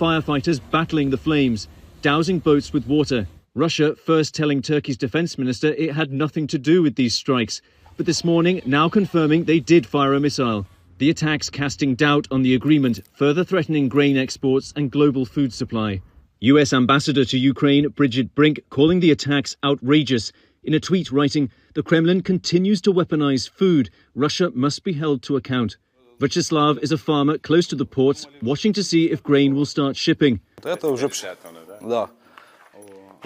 Firefighters battling the flames, dousing boats with water. Russia first telling Turkey's defense minister it had nothing to do with these strikes, but this morning now confirming they did fire a missile. The attacks casting doubt on the agreement, further threatening grain exports and global food supply. US Ambassador to Ukraine, Bridget Brink, calling the attacks outrageous. In a tweet writing, the Kremlin continues to weaponize food. Russia must be held to account. Vyacheslav is a farmer close to the ports, watching to see if grain will start shipping. He's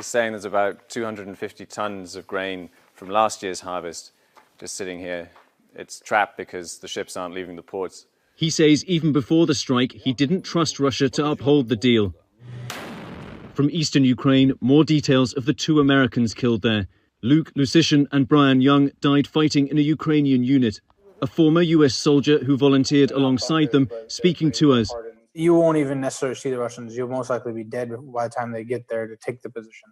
saying there's about 250 tons of grain from last year's harvest just sitting here. It's trapped because the ships aren't leaving the ports. He says even before the strike, he didn't trust Russia to uphold the deal. From eastern Ukraine, more details of the two Americans killed there. Luke Lusishin and Brian Young died fighting in a Ukrainian unit. A former US soldier who volunteered alongside them, speaking to us. You won't even necessarily see the Russians. You'll most likely be dead by the time they get there to take the position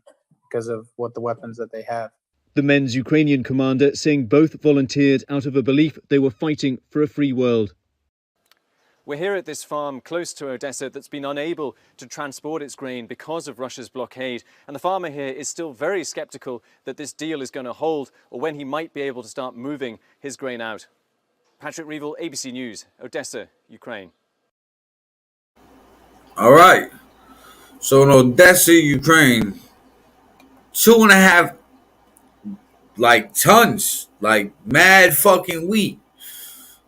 because of what the weapons that they have. The men's Ukrainian commander saying both volunteered out of a belief they were fighting for a free world. We're here at this farm close to Odesa that's been unable to transport its grain because of Russia's blockade. And the farmer here is still very skeptical that this deal is going to hold or when he might be able to start moving his grain out. Patrick Reevell, ABC News, Odesa, Ukraine. All right. So in Odesa, Ukraine, 2.5 tons, mad fucking wheat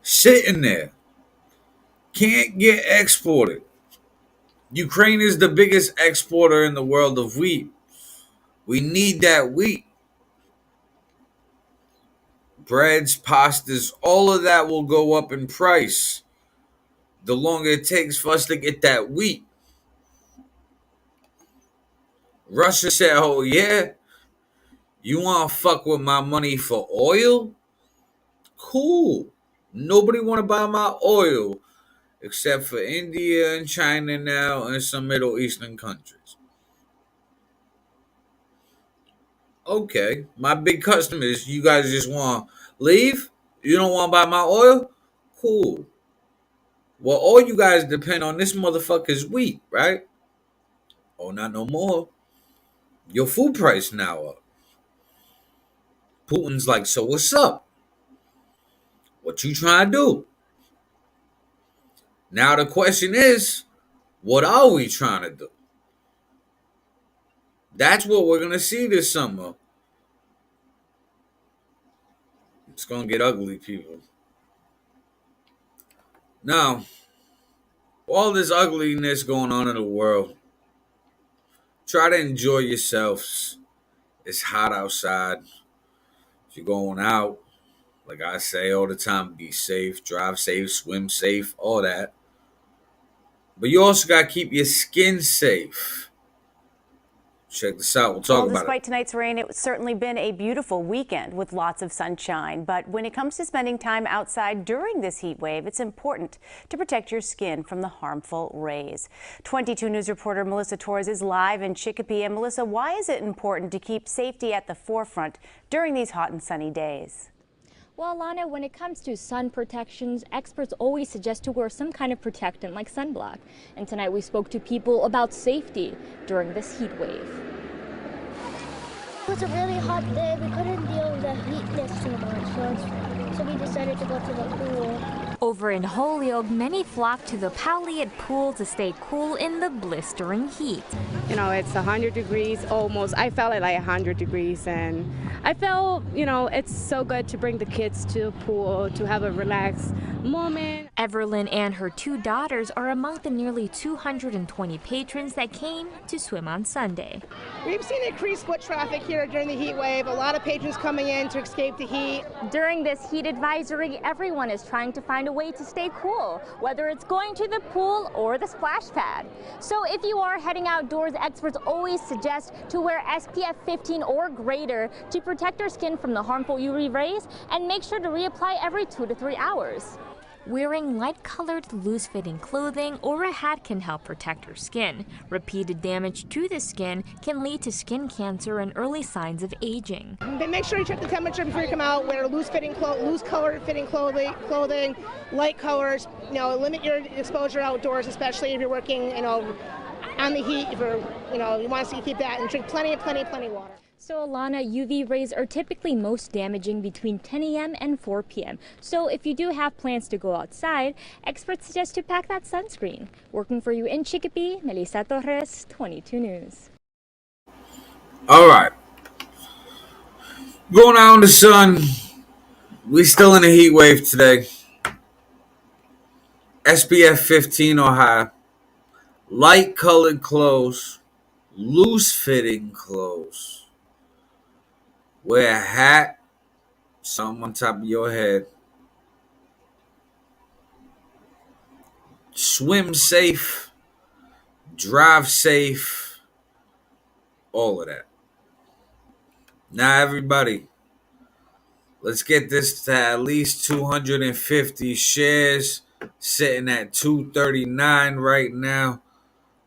sitting there. Can't get exported. Ukraine is the biggest exporter in the world of wheat. We need that wheat. Breads, pastas, all of that will go up in price the longer it takes for us to get that wheat. Russia said, oh yeah, you want to fuck with my money for oil? Cool. Nobody want to buy my oil except for India and China now and some Middle Eastern countries. Okay, my big customers, you guys just want to leave? You don't want to buy my oil? Cool. Well, all you guys depend on this motherfucker's wheat, right? Oh, not no more. Your food price now up. Putin's like, so what's up? What you trying to do? Now the question is, what are we trying to do? That's what we're going to see this summer. It's going to get ugly, people. Now, all this ugliness going on in the world, try to enjoy yourselves. It's hot outside. If you're going out, like I say all the time, be safe, drive safe, swim safe, all that. But you also got to keep your skin safe. Check this out. We'll talk about it. Despite tonight's rain, it's certainly been a beautiful weekend with lots of sunshine. But when it comes to spending time outside during this heat wave, it's important to protect your skin from the harmful rays. 22 News reporter Melissa Torres is live in Chicopee. And Melissa, why is it important to keep safety at the forefront during these hot and sunny days? Well, Alana, when it comes to sun protections, experts always suggest to wear some kind of protectant like sunblock. And tonight we spoke to people about safety during this heat wave. It was a really hot day. We couldn't deal with the heat this too much, so we decided to go to the pool. Over in Holyoke, many flock to the Powliet pool to stay cool in the blistering heat. You know, it's 100 degrees almost. I felt it like 100 degrees, and I felt, you know, it's so good to bring the kids to the pool to have a relaxed moment. Everlyn and her two daughters are among the nearly 220 patrons that came to swim on Sunday. We've seen increased foot traffic here during the heat wave. A lot of patrons coming in to escape the heat. During this heat advisory, everyone is trying to find a way to stay cool, whether it's going to the pool or the splash pad. So if you are heading outdoors, experts always suggest to wear SPF 15 or greater to protect your skin from the harmful UV rays, and make sure to reapply every 2 to 3 hours. Wearing light-colored, loose-fitting clothing or a hat can help protect your skin. Repeated damage to the skin can lead to skin cancer and early signs of aging. Make sure you check the temperature before you come out. Wear loose-colored fitting clothing, light colors. You know, limit your exposure outdoors, especially if you're working, you know, on the heat. If you're, you know, you want to keep that, and drink plenty of water. So Alana, UV rays are typically most damaging between 10 a.m. and 4 p.m. So if you do have plans to go outside, experts suggest to pack that sunscreen. Working for you in Chicopee, Melissa Torres, 22 News. All right. Going out in the sun. We still in a heat wave today. SPF 15 or higher. Light colored clothes. Loose fitting clothes. Wear a hat, something on top of your head. Swim safe, drive safe, all of that. Now, everybody, let's get this to at least 250 shares, sitting at 239 right now.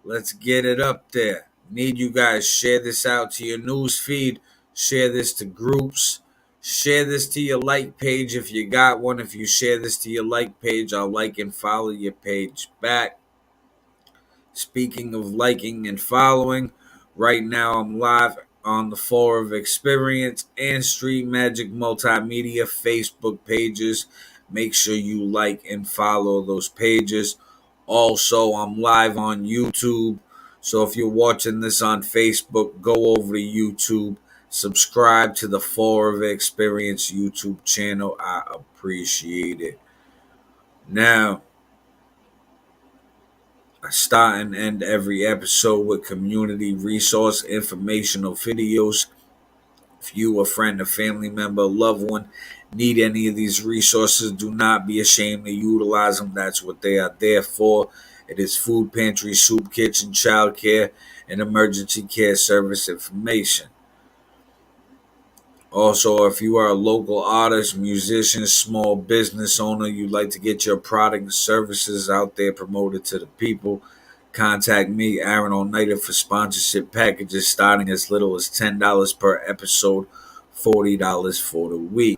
Let's get it up there. Need you guys share this out to your news feed. Share this to groups. Share this to your like page if you got one. If you share this to your like page, I'll like and follow your page back. Speaking of liking and following, right now I'm live on the Four of Experience and Street Magic Multimedia Facebook pages. Make sure you like and follow those pages. Also, I'm live on YouTube. So if you're watching this on Facebook, go over to YouTube. Subscribe to the Four of Experience YouTube channel. I appreciate it. Now, I start and end every episode with community resource informational videos. If you, a friend, a family member, a loved one, need any of these resources, do not be ashamed to utilize them. That's what they are there for. It is food pantry, soup kitchen, child care, and emergency care service information. Also, if you are a local artist, musician, small business owner, you'd like to get your product and services out there promoted to the people, contact me, Aaron Oneida, for sponsorship packages starting as little as $10 per episode, $40 for the week.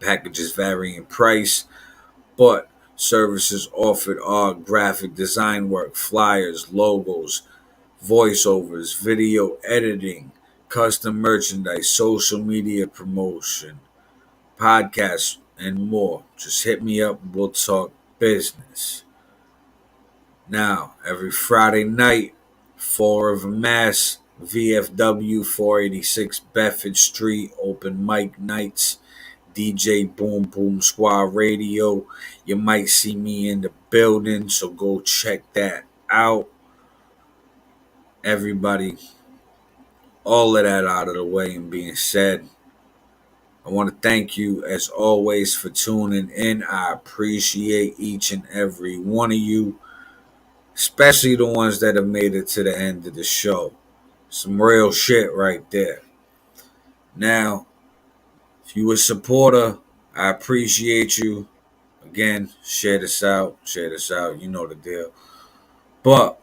Packages vary in price, but services offered are graphic design work, flyers, logos, voiceovers, video editing, custom merchandise, social media promotion, podcasts, and more. Just hit me up. We'll talk business. Now, every Friday night, 4 of a Mass, VFW 486 Bedford Street, open mic nights, DJ Boom Boom Squad Radio. You might see me in the building, so go check that out. Everybody, all of that out of the way and being said, I want to thank you as always for tuning in. I appreciate each and every one of you, especially the ones that have made it to the end of the show. Some real shit right there. Now, if you a supporter, I appreciate you. Again, share this out. You know the deal. But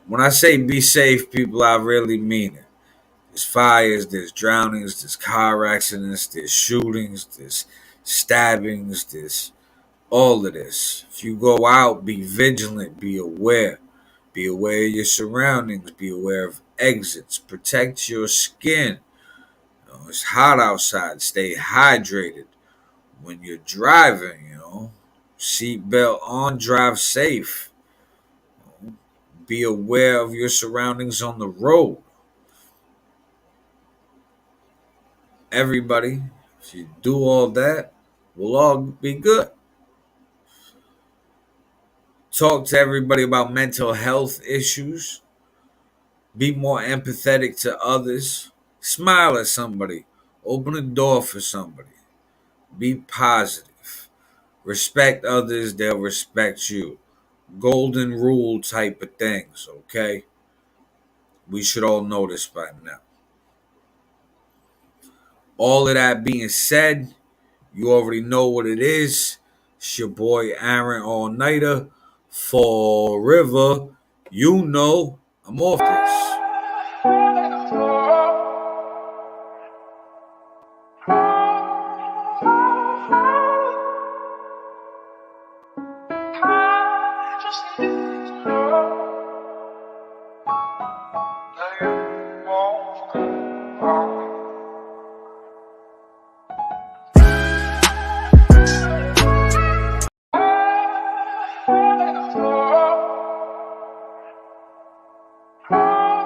when I say be safe, people, I really mean it. There's fires, there's drownings, there's car accidents, there's shootings, there's stabbings, there's all of this. If you go out, be vigilant, be aware. Be aware of your surroundings, be aware of exits. Protect your skin. It's hot outside. Stay hydrated. When you're driving, seatbelt on, drive safe. Be aware of your surroundings on the road. Everybody, if you do all that, we'll all be good. Talk to everybody about mental health issues. Be more empathetic to others. Smile at somebody. Open a door for somebody. Be positive. Respect others, they'll respect you. Golden rule type of things, okay? We should all know this by now. All of that being said, you already know what it is. It's your boy Aaron All Nighter. Forever. You know I'm off this. Oh,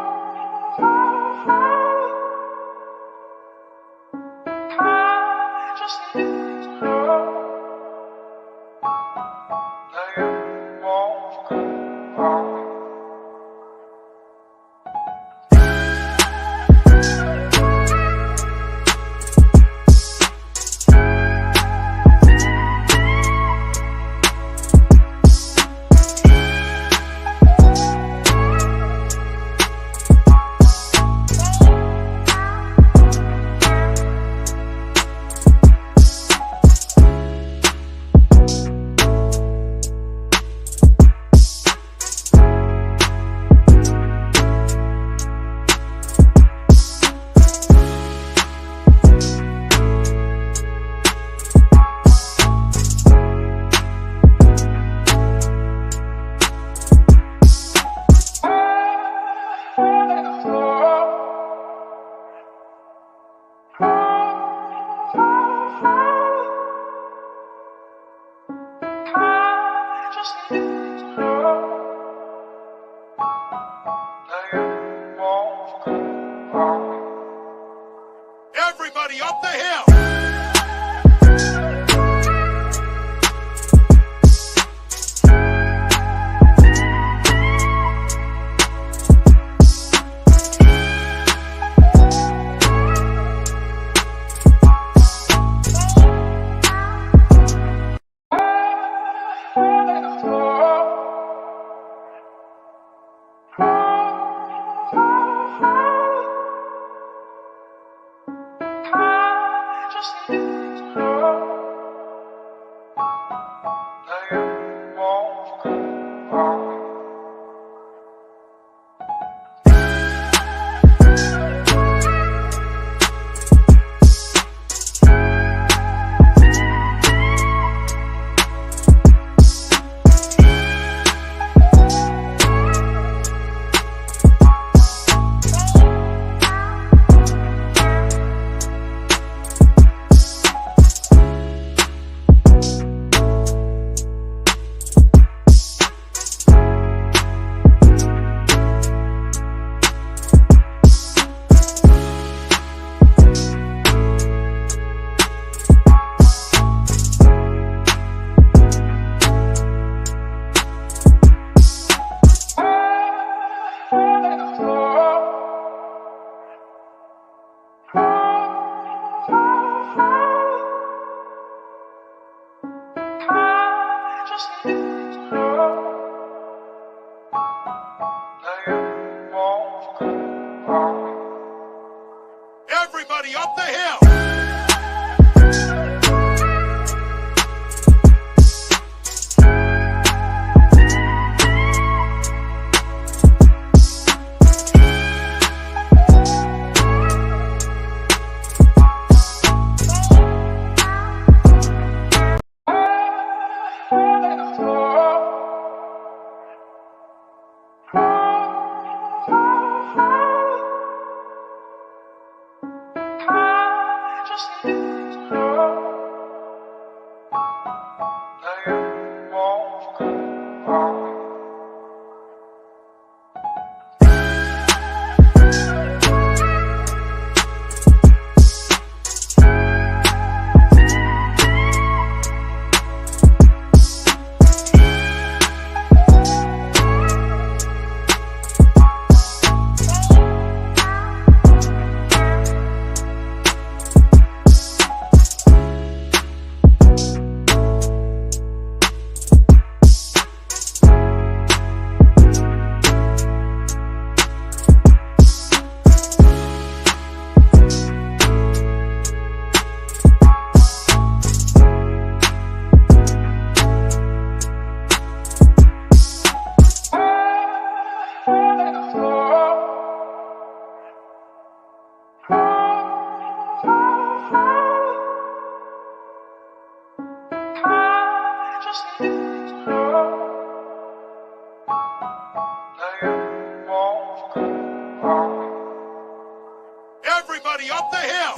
Everybody up the hill!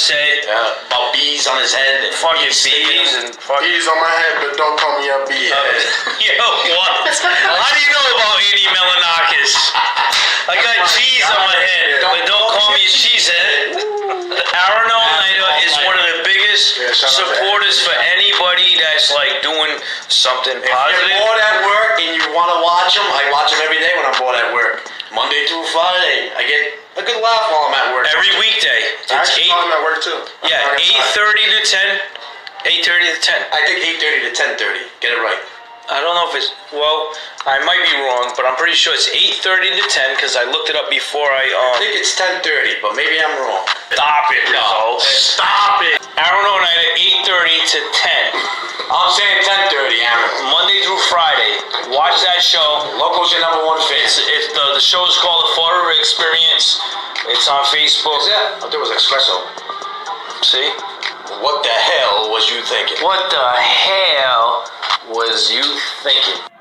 About bees on his head. Fucking bees and fucking bees on my head, but don't call me a bee head. Yo, what? How do you know about Andy Melanakis? I got cheese on my head, but don't call me a cheesehead. Aaron Oneida is one of the biggest supporters for anybody that's like doing something positive. If you're bored at work and you want to watch him, I watch him every day when I'm bored at work. Monday through Friday, I get a good laugh while I'm at work. Every weekday. I actually call him at work too. Yeah, 8:30 to 10. 8:30 to 10. I think 8:30 to 10:30. Get it right. I don't know if it's, well, I might be wrong, but I'm pretty sure it's 8:30 to 10 because I looked it up before I think it's 10:30, but maybe I'm wrong. Stop it, Rizzo. Stop it. Aaron Oneida, 8:30 to 10. I'm saying 10:30, Aaron. Monday through Friday. Watch that show. Local's your number one fan. It's the show is called The Fall River Experience. It's on Facebook. Is that? I thought it was Espresso. See? What the hell was you thinking? What the hell was you thinking?